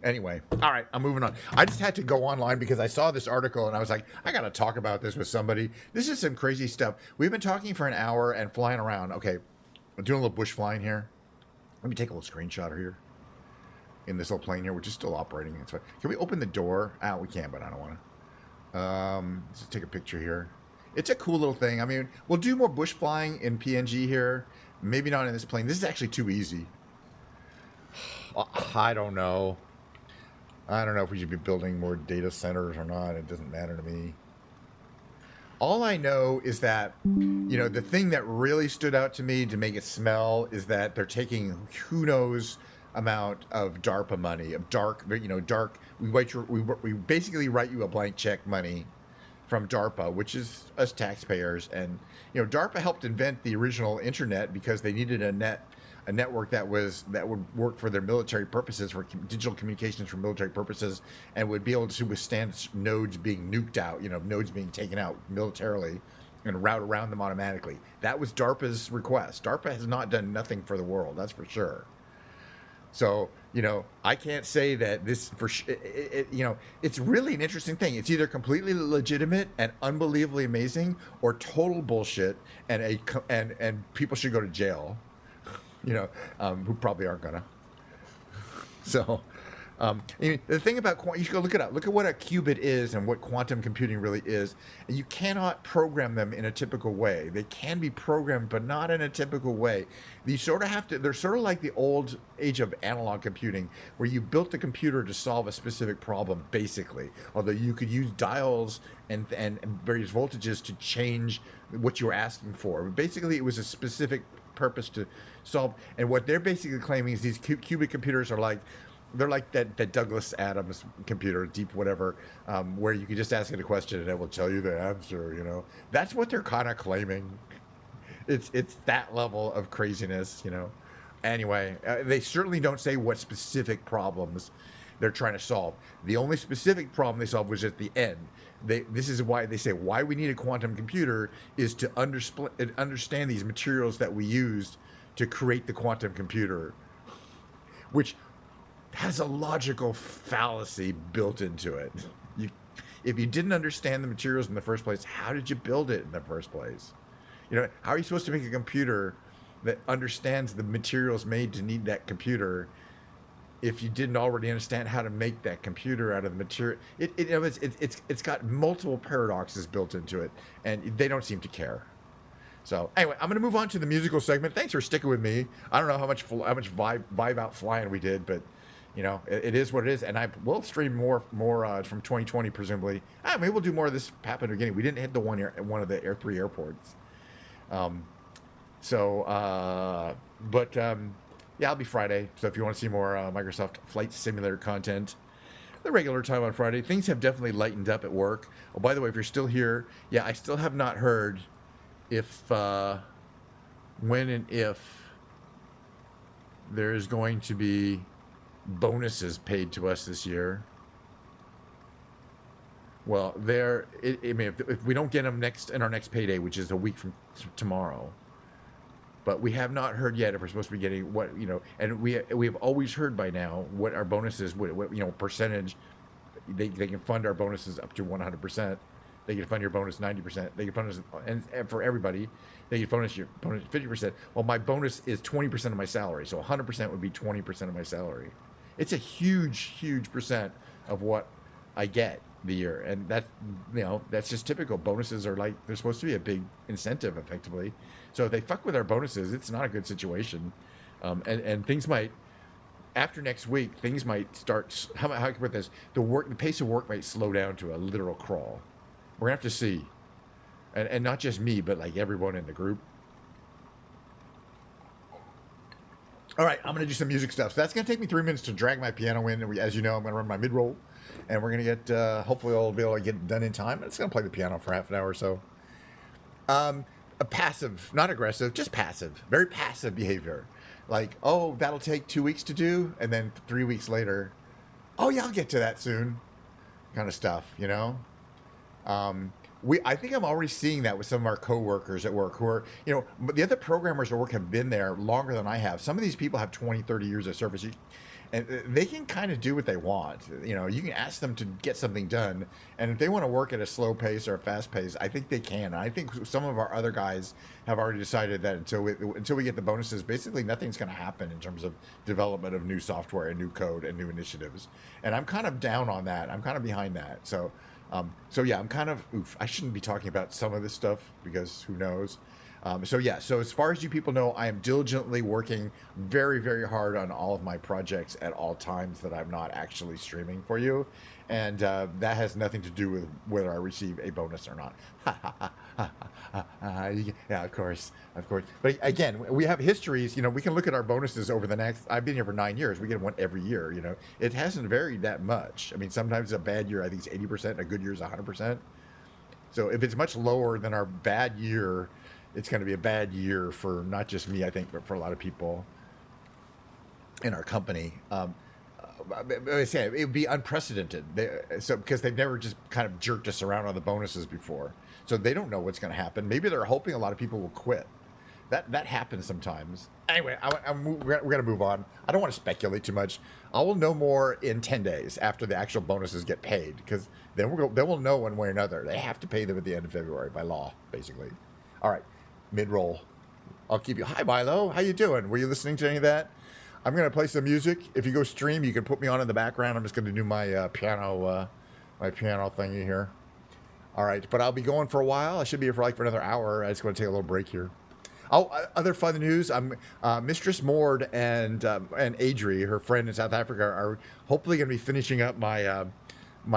Anyway, all right, I'm moving on. I just had to go online because I saw this article and I was like, I got to talk about this with somebody. This is some crazy stuff. We've been talking for an hour and flying around. Okay, I'm doing a little bush flying here. Let me take a little screenshot here. In this little plane here, which is still operating. It's fine. Can we open the door? We can, but I don't want to. Let's just take a picture here. It's a cool little thing. I mean, we'll do more bush flying in PNG here. Maybe not in this plane. This is actually too easy. I don't know. I don't know if we should be building more data centers or not. It doesn't matter to me. All I know is that, the thing that really stood out to me to make it smell is that they're taking who knows amount of DARPA money, of dark. We basically write you a blank check money from DARPA, which is us taxpayers. And DARPA helped invent the original internet because they needed a network that would work for their military purposes, for digital communications for military purposes, and would be able to withstand nodes being nuked out, nodes being taken out militarily and route around them automatically. That was DARPA's request. DARPA has not done nothing for the world, that's for sure. So, I can't say that this it's really an interesting thing. It's either completely legitimate and unbelievably amazing, or total bullshit, and people should go to jail. Who probably aren't gonna. So, the thing about you should go look it up. Look at what a qubit is and what quantum computing really is. And you cannot program them in a typical way. They can be programmed, but not in a typical way. You sort of have to. They're sort of like the old age of analog computing, where you built the computer to solve a specific problem, basically. Although you could use dials and various voltages to change what you were asking for. But basically, it was a specific purpose to solve. And what they're basically claiming is these qubit computers are like. They're like that Douglas Adams computer, deep whatever, where you can just ask it a question and it will tell you the answer. That's what they're kind of claiming. It's that level of craziness. Anyway, they certainly don't say what specific problems they're trying to solve. The only specific problem they solved was at the end. This is why they say why we need a quantum computer is to understand these materials that we used to create the quantum computer, which has a logical fallacy built into it. If you didn't understand the materials in the first place, how did you build it in the first place? How are you supposed to make a computer that understands the materials made to need that computer if you didn't already understand how to make that computer out of the material? It's got multiple paradoxes built into it, and they don't seem to care. So anyway, I'm going to move on to the musical segment. Thanks for sticking with me. I don't know how much vibe out flying we did, but it is what it is, and I will stream more from 2020 presumably. Maybe we'll do more of this Papua New Guinea. We didn't hit one of the three airports. Yeah, it'll be Friday. So if you want to see more Microsoft Flight Simulator content, the regular time on Friday. Things have definitely lightened up at work. Oh, by the way, if you're still here, yeah, I still have not heard if when and if there is going to be bonuses paid to us this year. Well, if we don't get them in our next payday, which is a week from tomorrow, but we have not heard yet if we're supposed to be getting what, and we have always heard by now what our bonuses, what percentage they can fund our bonuses up to 100%. they can fund your bonus 90%. They can fund us, and for everybody, they can fund us your bonus 50%. Well, my bonus is 20% of my salary, so 100% would be 20% of my salary. It's a huge percent of what I get the year, and that's just typical. Bonuses are like, they're supposed to be a big incentive, effectively. So if they fuck with our bonuses, it's not a good situation, and things might. After next week, things might start. How can I put this? The pace of work might slow down to a literal crawl. We're gonna have to see, and not just me, but like everyone in the group. All right, I'm gonna do some music stuff. So that's gonna take me 3 minutes to drag my piano in. As you know, I'm gonna run my mid roll, and we're gonna get. Hopefully, I'll be able to get it done in time. It's gonna play the piano for half an hour or so. A passive, not aggressive, just passive, very passive behavior. Like, oh, that'll take 2 weeks to do, and then 3 weeks later, oh yeah, I'll get to that soon, kind of stuff, you know. I think I'm already seeing that with some of our coworkers at work who are, the other programmers at work have been there longer than I have. Some of these people have 20, 30 years of service, and they can kind of do what they want. You can ask them to get something done, and if they want to work at a slow pace or a fast pace, I think they can. And I think some of our other guys have already decided that until we get the bonuses, basically nothing's going to happen in terms of development of new software and new code and new initiatives. And I'm kind of down on that. I'm kind of behind that. So yeah, I'm kind of, I shouldn't be talking about some of this stuff because who knows. So as far as you people know, I am diligently working very, very hard on all of my projects at all times that I'm not actually streaming for you. And that has nothing to do with whether I receive a bonus or not. Yeah, of course. But again, we have histories, we can look at our bonuses over the next, I've been here for 9 years. We get one every year, It hasn't varied that much. I mean, sometimes a bad year, I think it's 80%, a good year is 100%. So if it's much lower than our bad year, it's going to be a bad year for not just me, I think, but for a lot of people in our company. It would be unprecedented. Because they've never just kind of jerked us around on the bonuses before. So they don't know what's going to happen. Maybe they're hoping a lot of people will quit. That happens sometimes. Anyway, we're going to move on. I don't want to speculate too much. I will know more in 10 days after the actual bonuses get paid. Because then we'll know one way or another. They have to pay them at the end of February by law, basically. All right. Mid-roll. I'll keep you. Hi, Milo. How you doing? Were you listening to any of that? I'm going to play some music. If you go stream, you can put me on in the background. I'm just going to do my piano thingy here. All right. But I'll be going for a while. I should be here for another hour. I just want to take a little break here. Oh, other fun news. Mistress Mord and Adri, her friend in South Africa, are hopefully going to be finishing up my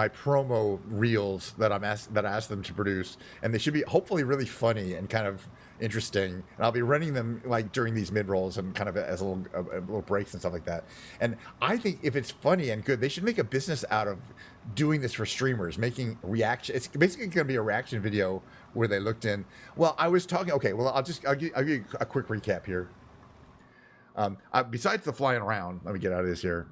promo reels that I asked them to produce, and they should be hopefully really funny and kind of interesting. And I'll be running them during these mid rolls and kind of as a little breaks and stuff like that. And I think if it's funny and good, they should make a business out of doing this for streamers, making reaction. It's basically going to be a reaction video where they looked in. Well, I was talking. Okay, well, I'll give you a quick recap here. Besides the flying around, let me get out of this here.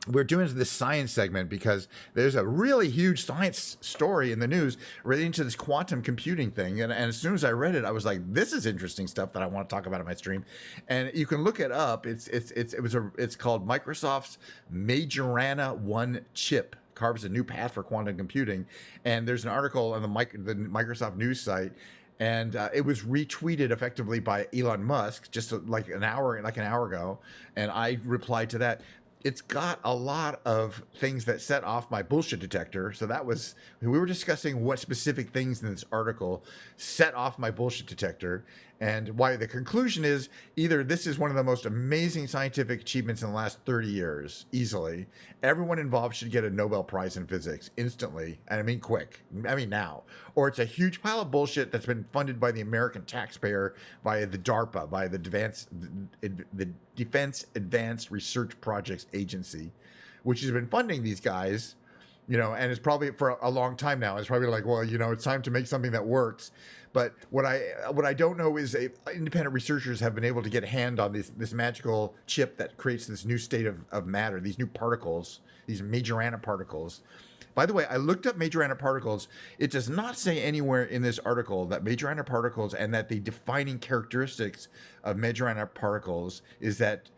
We're doing this science segment because there's a really huge science story in the news relating to this quantum computing thing. And as soon as I read it, I was like, this is interesting stuff that I want to talk about in my stream. And you can look it up. It's called Microsoft's Majorana 1 chip carves a new path for quantum computing. And there's an article on the Microsoft news site. And it was retweeted effectively by Elon Musk just like an hour ago. And I replied to that. It's got a lot of things that set off my bullshit detector. So we were discussing what specific things in this article set off my bullshit detector, and why the conclusion is either this is one of the most amazing scientific achievements in the last 30 years, easily. Everyone involved should get a Nobel Prize in physics instantly. And I mean quick. I mean now. Or it's a huge pile of bullshit that's been funded by the American taxpayer via the DARPA, by the Defense Advanced Research Projects Agency, which has been funding these guys, and it's probably for a long time now. It's probably like, well, it's time to make something that works. But what I don't know is independent researchers have been able to get a hand on this magical chip that creates this new state of matter, these new particles, these Majorana particles. By the way, I looked up Majorana particles. It does not say anywhere in this article that Majorana particles and that the defining characteristics of Majorana particles is that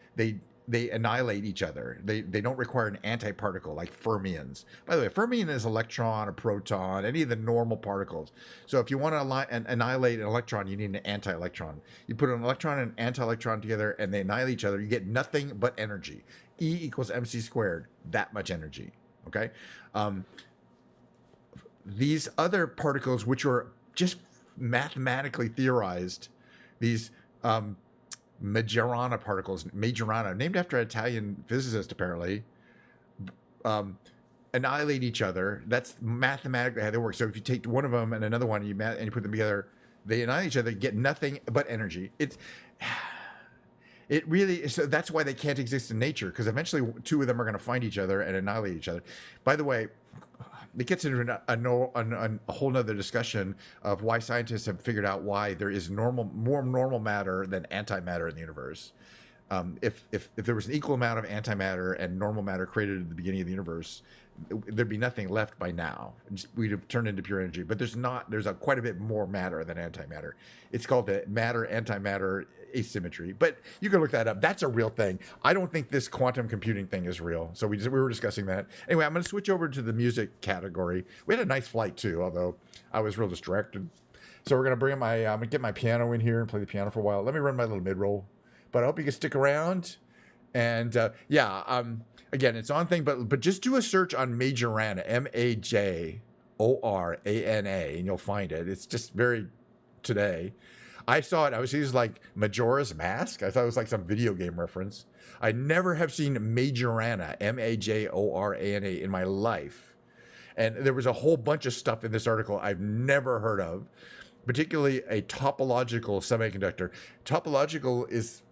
they annihilate each other. They don't require an antiparticle like fermions. By the way, fermion is electron, a proton, any of the normal particles. So if you want to annihilate an electron, you need an anti-electron. You put an electron and an anti-electron together, and they annihilate each other. You get nothing but energy. E equals mc squared. That much energy. Okay. These other particles, which are just mathematically theorized, these Majorana particles, Majorana, named after an Italian physicist apparently, annihilate each other. That's mathematically how they work. So if you take one of them and another one, and you put them together, they annihilate each other, get nothing but energy. It really, so that's why they can't exist in nature, because eventually two of them are going to find each other and annihilate each other. By the way, it gets into a whole nother discussion of why scientists have figured out why there is more normal matter than antimatter in the universe. If there was an equal amount of antimatter and normal matter created at the beginning of the universe, there'd be nothing left by now. We'd have turned into pure energy. But there's quite a bit more matter than antimatter. It's called the matter-antimatter asymmetry. But you can look that up. That's a real thing. I don't think this quantum computing thing is real. So we were discussing that. Anyway, I'm going to switch over to the music category. We had a nice flight too, although I was real distracted. So we're going to I'm going to get my piano in here and play the piano for a while. Let me run my little mid-roll. But I hope you can stick around. And again, it's on thing, but just do a search on Majorana, Majorana, and you'll find it. It's just very today. I saw it. It was like Majora's Mask. I thought it was like some video game reference. I never have seen Majorana, Majorana, in my life. And there was a whole bunch of stuff in this article I've never heard of, particularly a topological semiconductor. Topological is,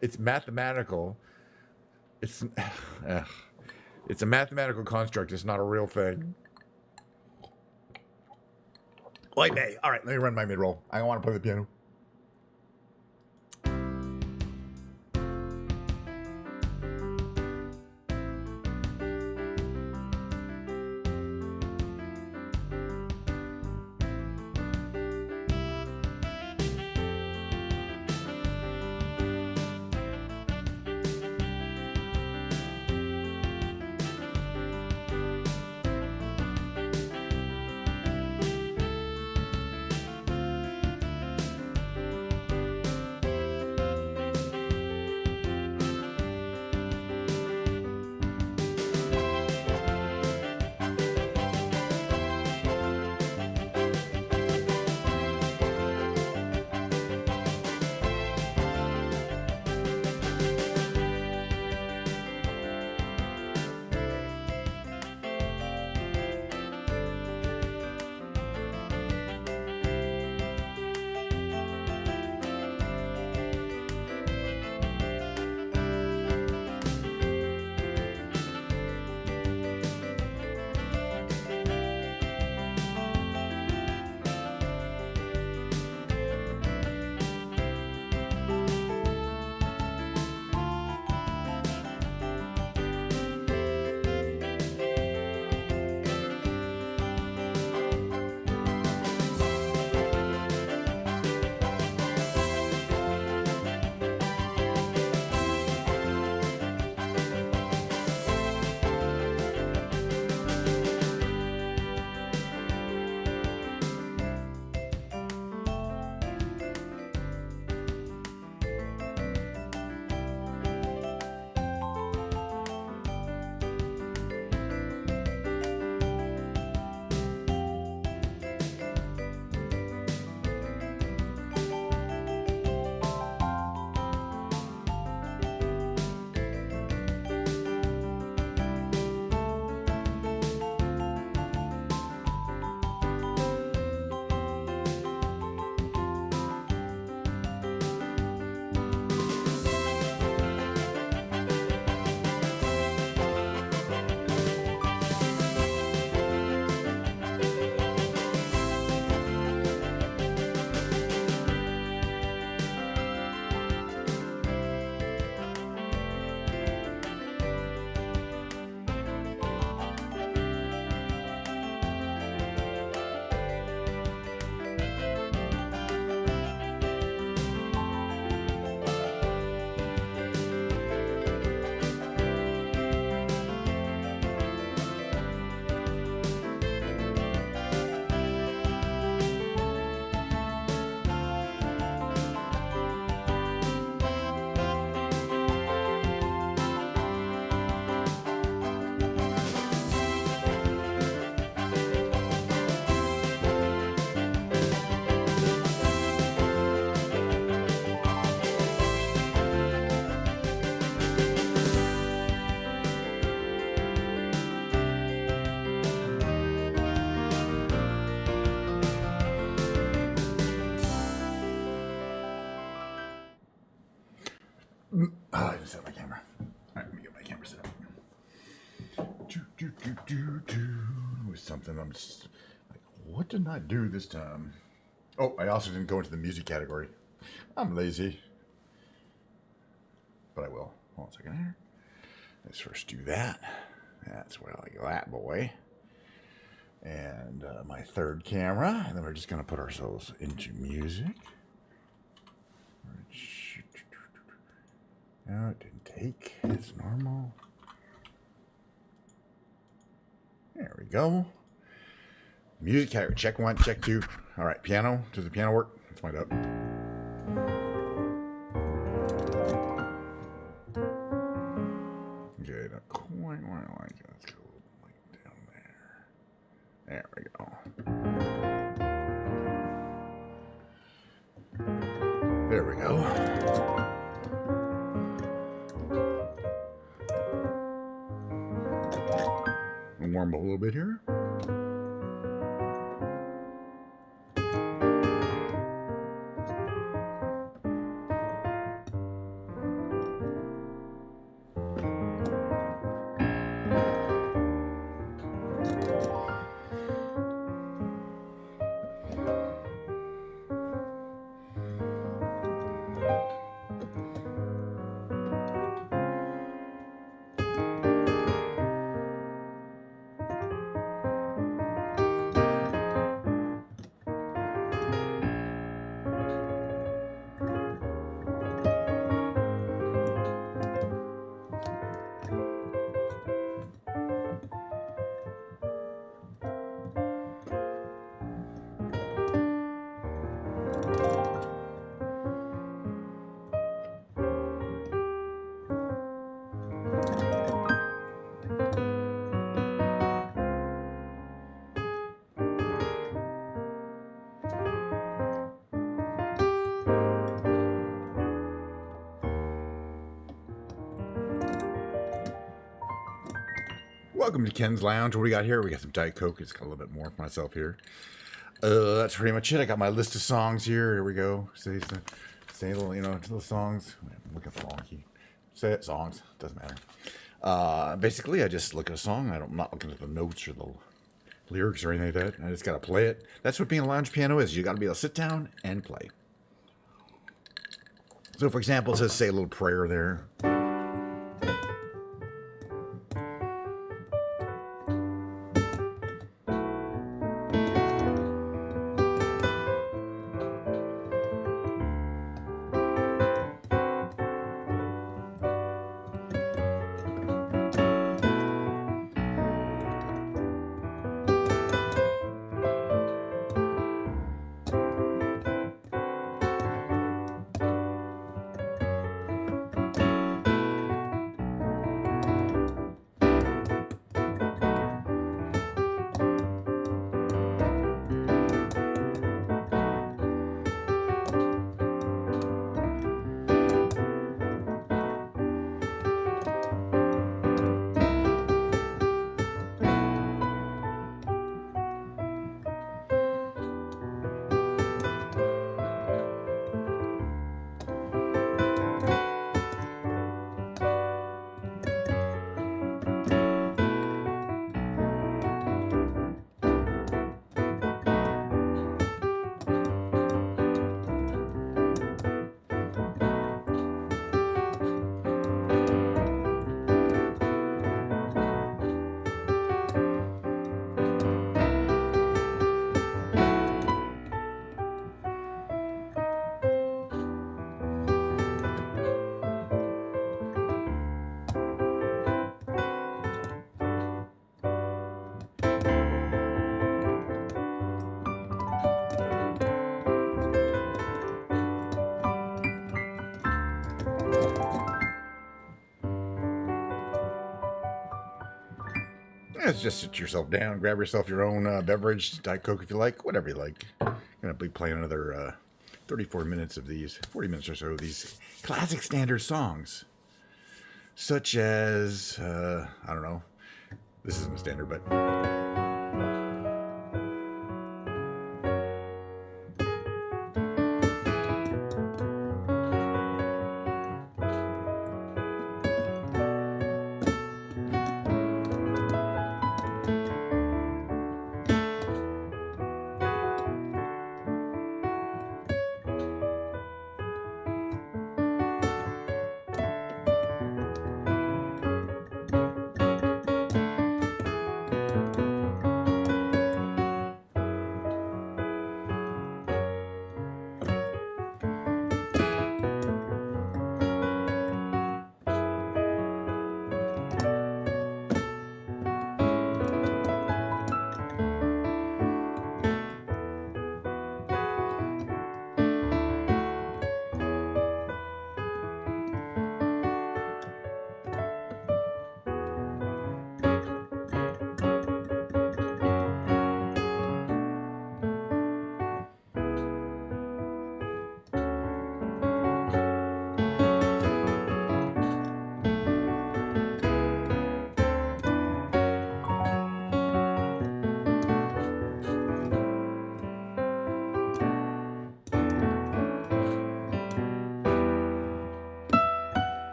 it's mathematical. It's a mathematical construct. It's not a real thing. All right, let me run my mid-roll. I don't want to play the piano. I didn't set my camera. All right, let me get my camera set up. Was something I'm just like, what did I do this time? Oh, I also didn't go into the music category. I'm lazy, but I will. Hold on a second here. Let's first do that. That's what I like that, boy. And my third camera, and then we're just gonna put ourselves into music. No, it didn't take. It's normal. There we go. Music category. Check 1, check 2. All right, piano. Does the piano work? Let's find out. Okay, not quite what I like. Let's go like down there. There we go. There we go. Warm up a little bit here. Welcome to Ken's Lounge. What do we got here? We got some Diet Coke. It's got a little bit more for myself here. That's pretty much it. I got my list of songs here. Here we go. Say little, little songs. I'm looking for wonky. Say it, songs. Doesn't matter. Basically, I just look at a song. I'm not looking at the notes or the lyrics or anything like that. I just got to play it. That's what being a lounge piano is. You got to be able to sit down and play. So, for example, it says say a little prayer there. Let's just sit yourself down, grab yourself your own beverage, Diet Coke if you like, whatever you like. I'm going to be playing another 34 minutes of these, 40 minutes or so of these classic standard songs. Such as, I don't know, this isn't standard, but...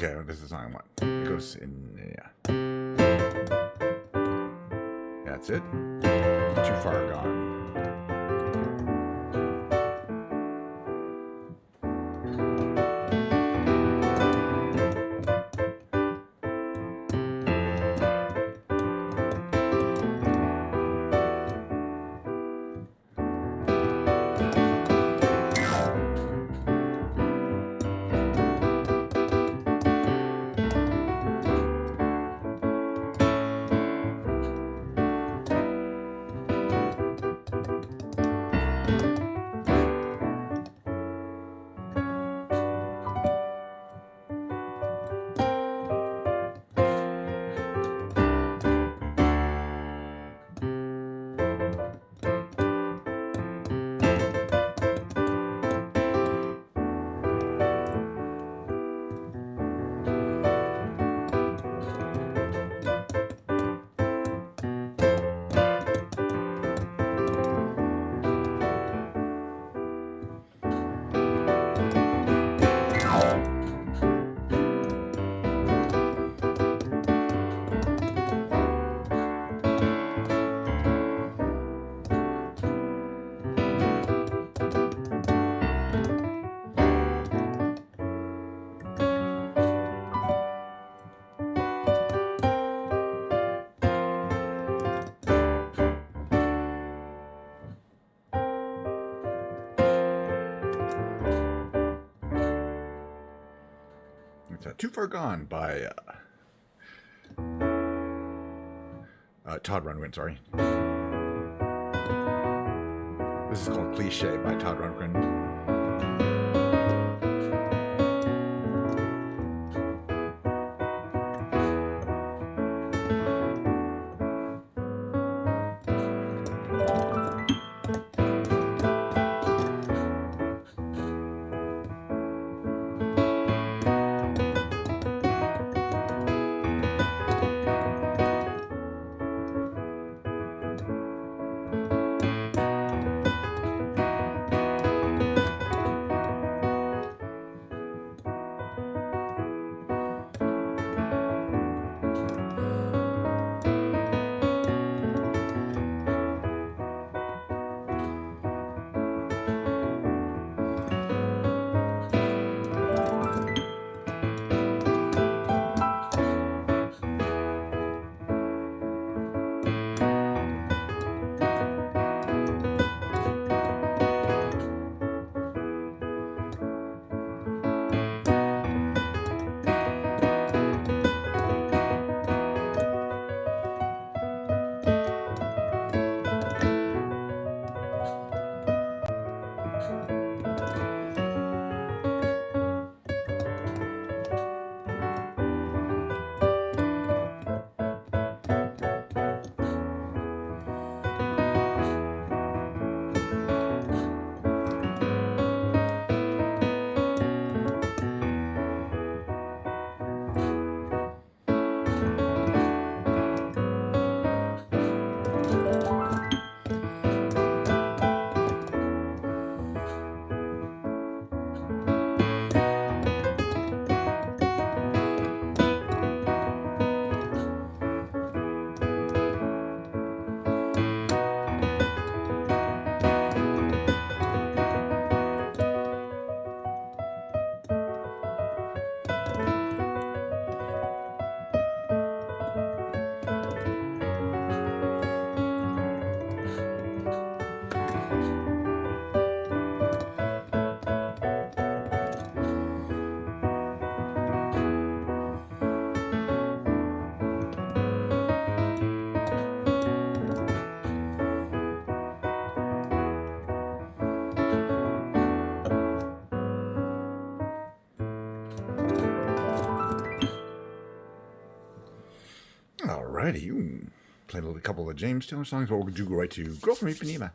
Okay, well, this is the song I want. It goes in, yeah. That's it. Too far gone. It's Too Far Gone by Todd Rundgren, sorry. This is called Cliche by Todd Rundgren. Alrighty, you played a couple of James Taylor songs, but we'll go right to Girl from Ipanema.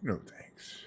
No thanks.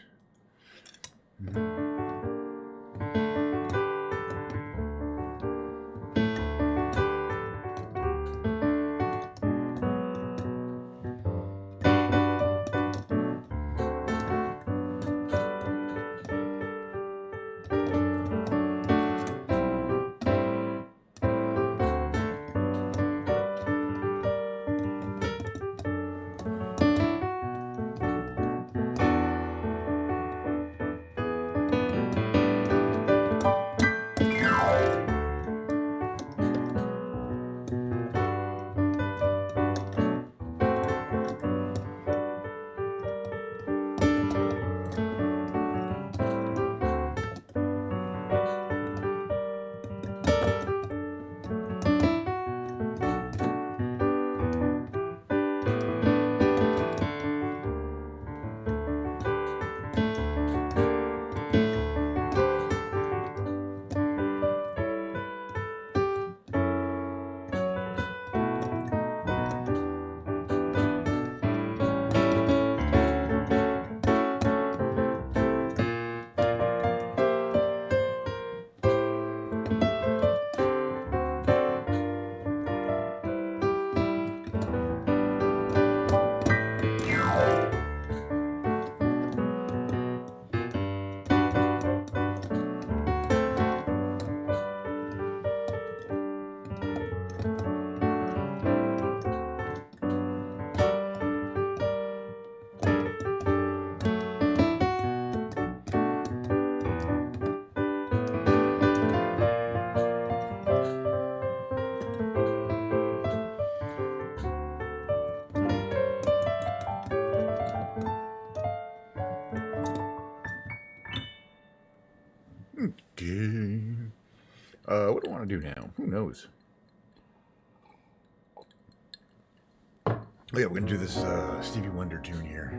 Okay. What do I want to do now? Who knows? Oh yeah, we're gonna do this Stevie Wonder tune here.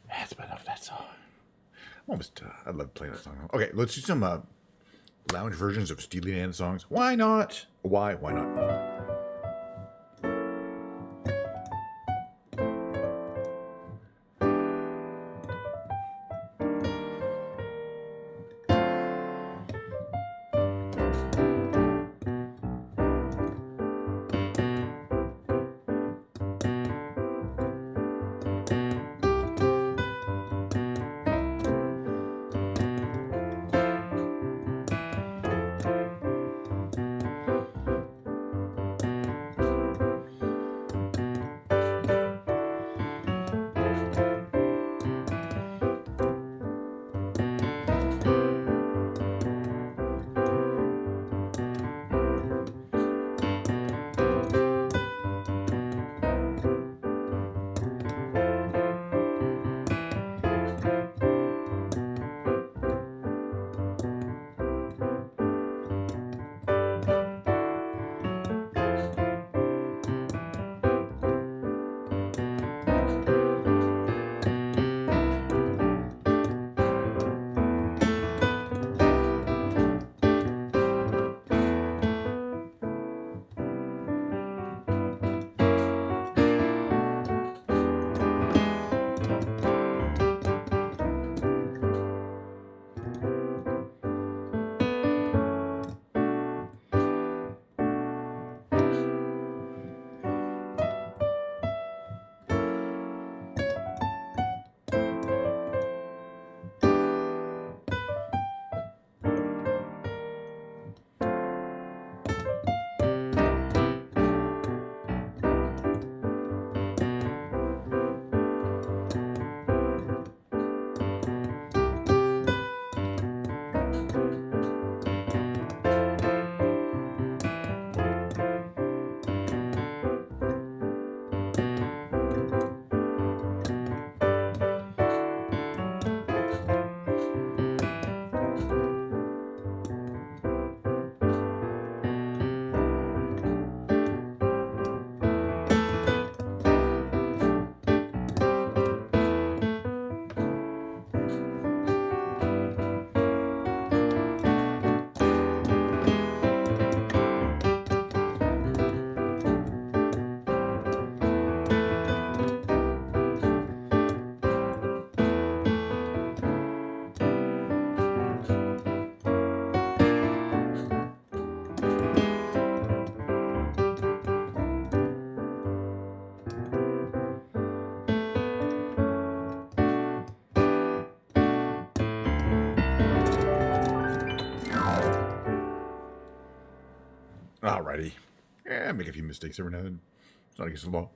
That's about enough of that song. Almost, I love playing that song. Okay, let's do some lounge versions of Steely Dan songs. Why not? Why? Why not? Alrighty. Yeah, make a few mistakes every now and then. It's not against the law.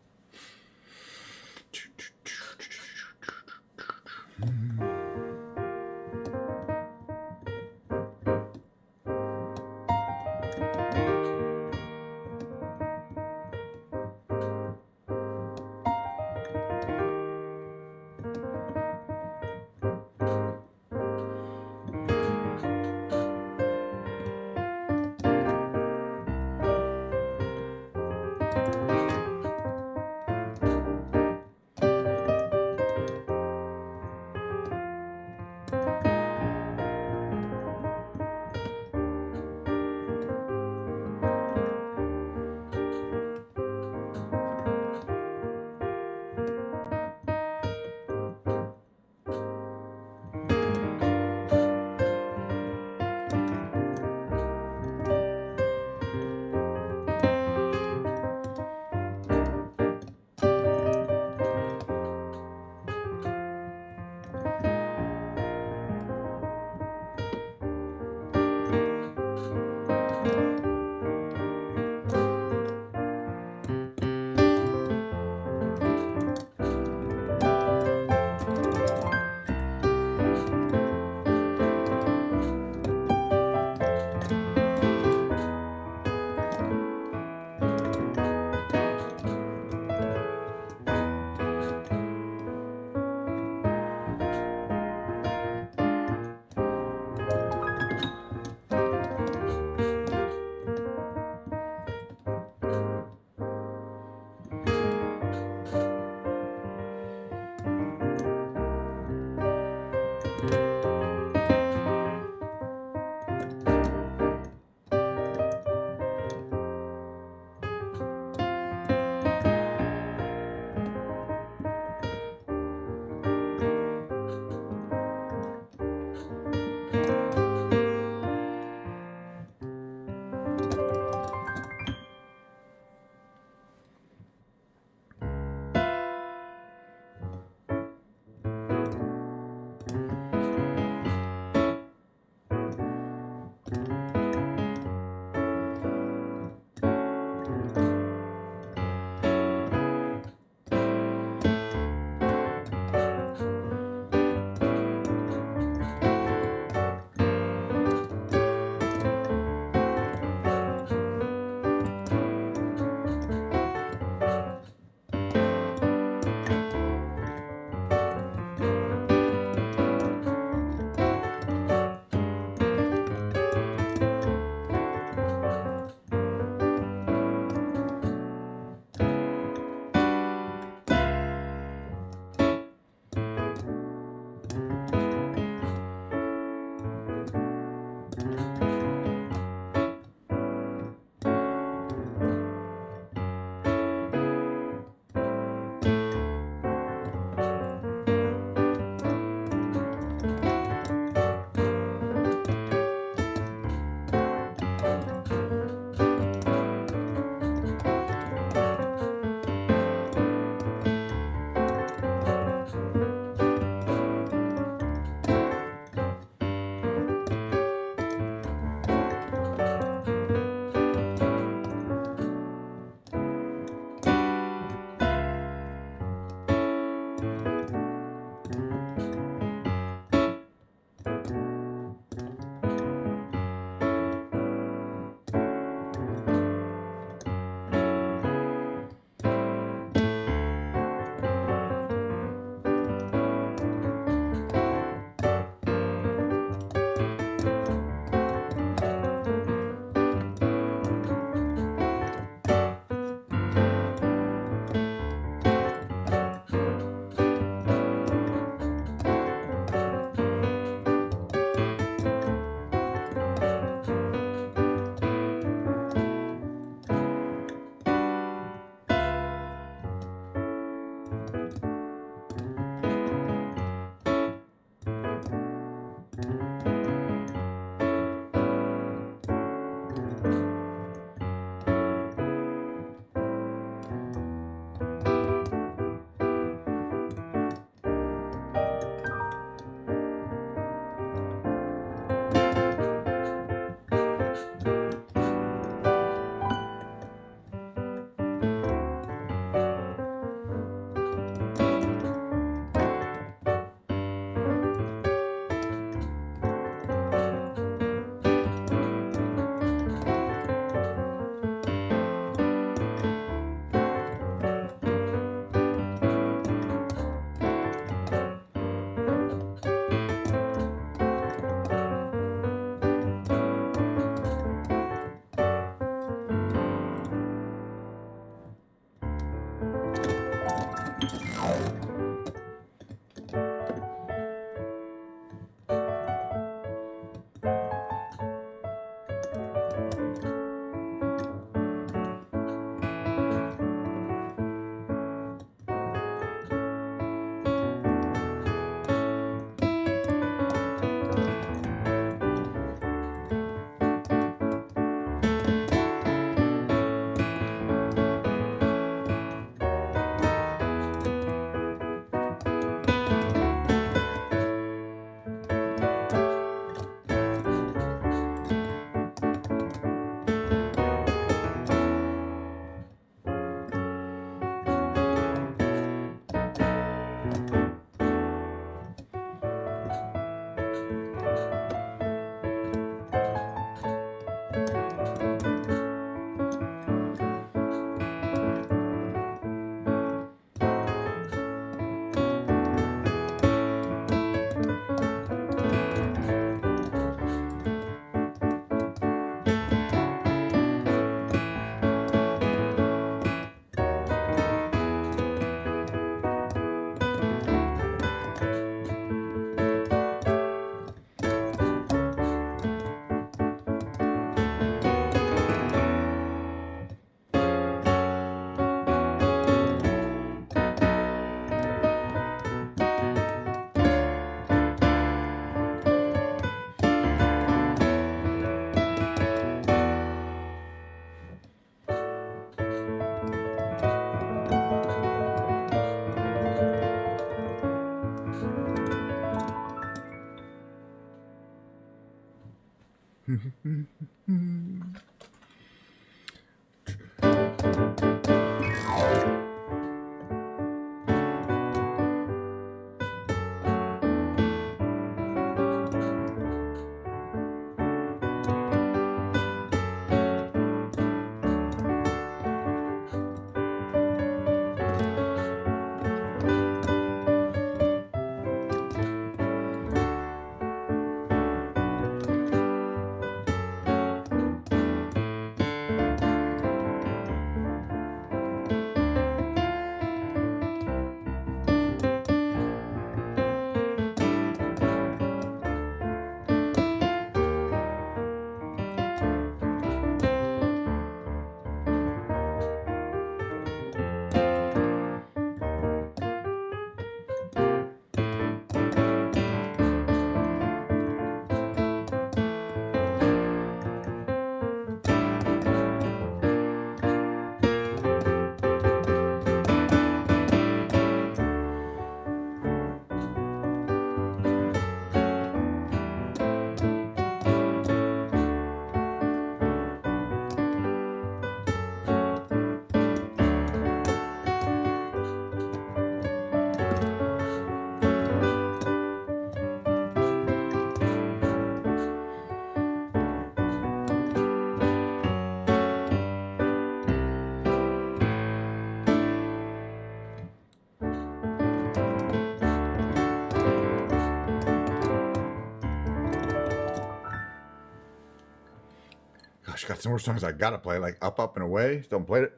Gosh, got some more songs I gotta play, like Up, Up, and Away. Still haven't played it.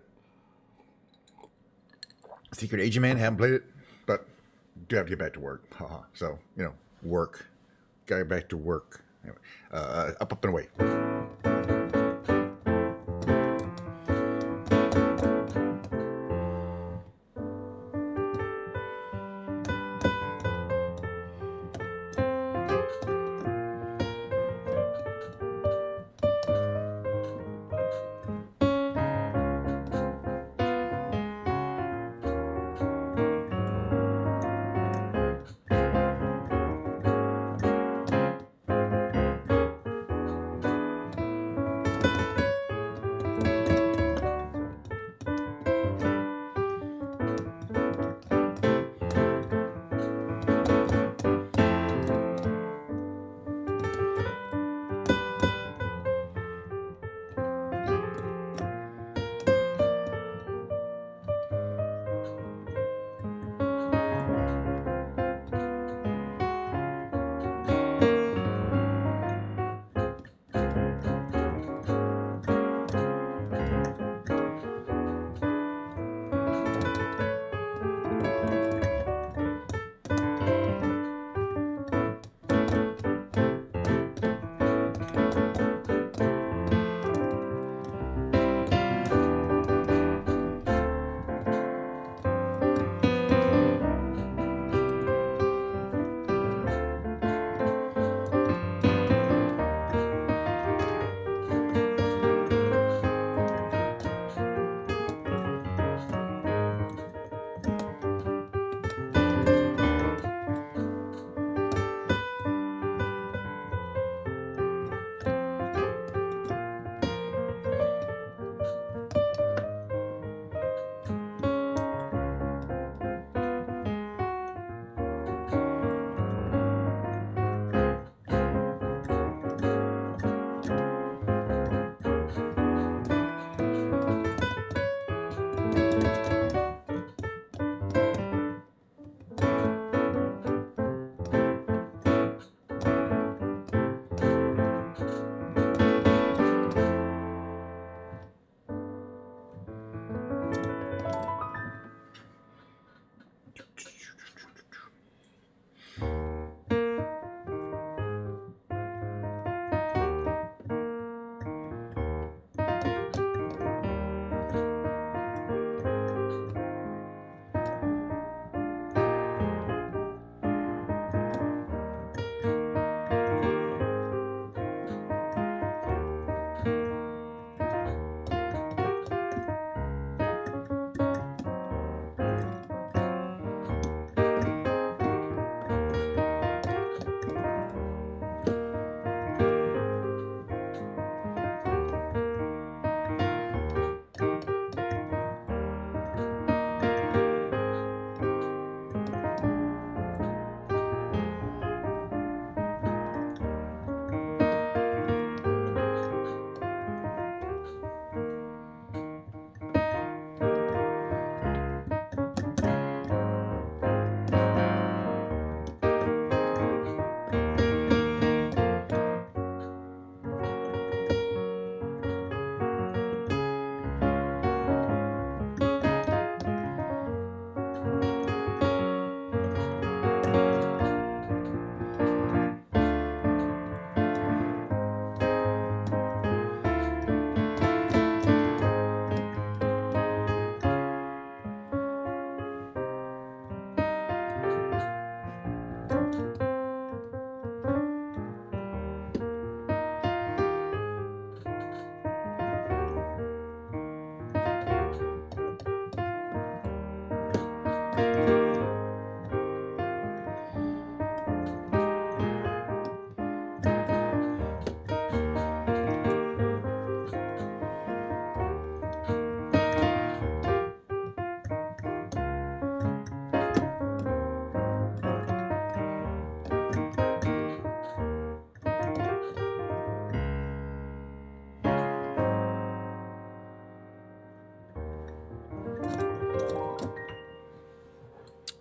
Secret Agent Man, haven't played it, but do have to get back to work. So, work. Gotta get back to work. Anyway, Up, Up, and Away.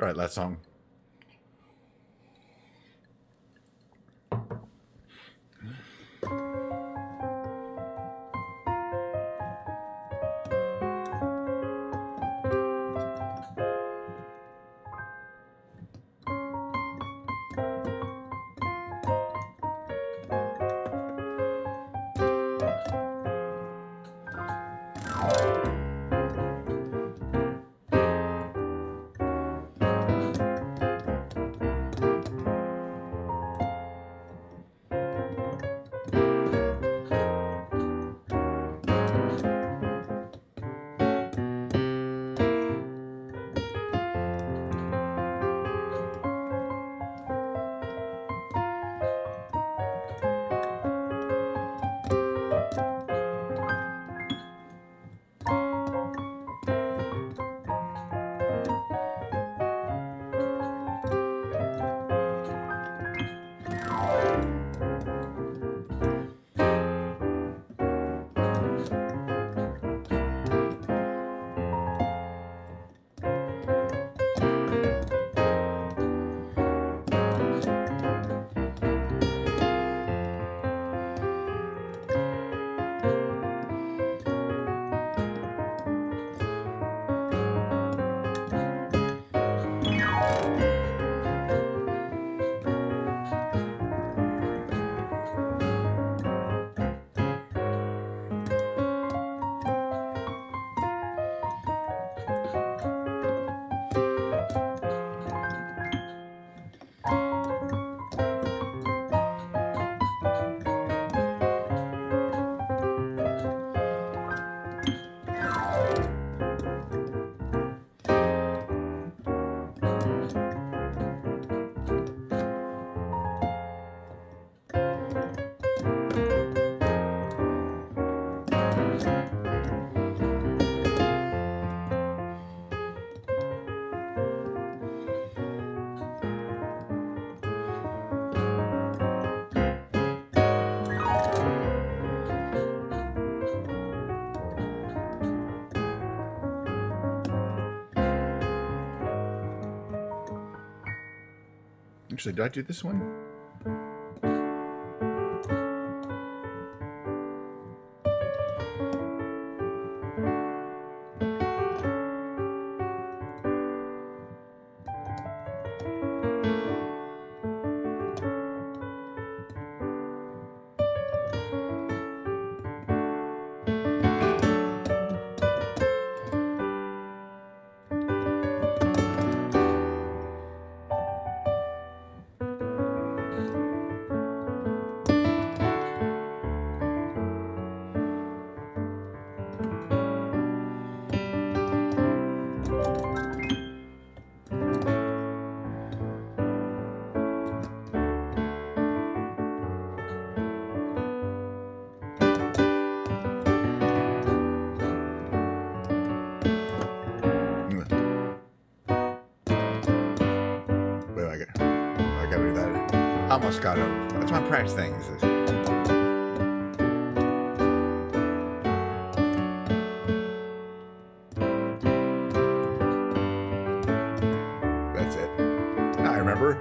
All right, last song. Actually, did I do this one? I gotta do that. I almost got it. That's my practice thing. That's it. Now I remember.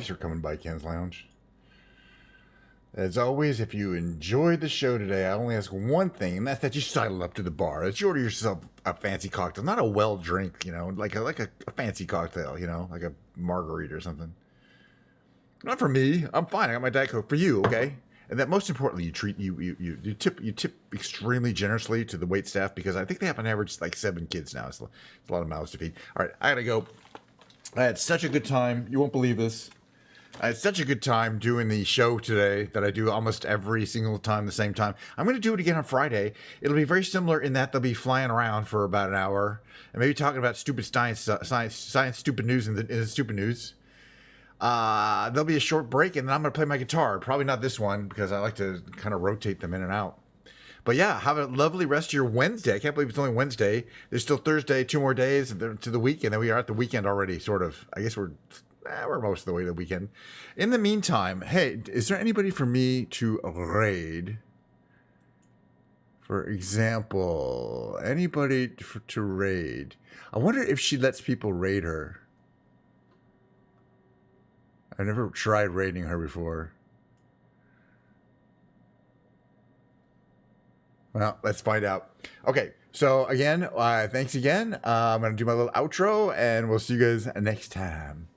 Thanks for coming by Ken's Lounge. As always, if you enjoyed the show today, I only ask one thing, and that's that you sidle up to the bar. That you order yourself a fancy cocktail, not a well drink, you know, like a fancy cocktail, you know, like a margarita or something. Not for me. I'm fine. I got my Diet Coke. For you, okay? And that most importantly, you tip extremely generously to the wait staff, because I think they have an average like 7 kids now. It's a lot of mouths to feed. All right, I gotta go. I had such a good time. You won't believe this. I had such a good time doing the show today that I do almost every single time the same time. I'm going to do it again on Friday. It'll be very similar in that they'll be flying around for about an hour and maybe talking about stupid science stupid news in the stupid news. There'll be a short break, and then I'm going to play my guitar. Probably not this one, because I like to kind of rotate them in and out. But yeah, have a lovely rest of your Wednesday. I can't believe it's only Wednesday. There's still Thursday, 2 more days to the weekend. And we are at the weekend already, sort of. I guess we're most of the way to the weekend. In the meantime, hey, is there anybody for me to raid? For example, anybody to raid? I wonder if she lets people raid her. I've never tried raiding her before. Well, let's find out. Okay, so again, thanks again. I'm going to do my little outro, and we'll see you guys next time.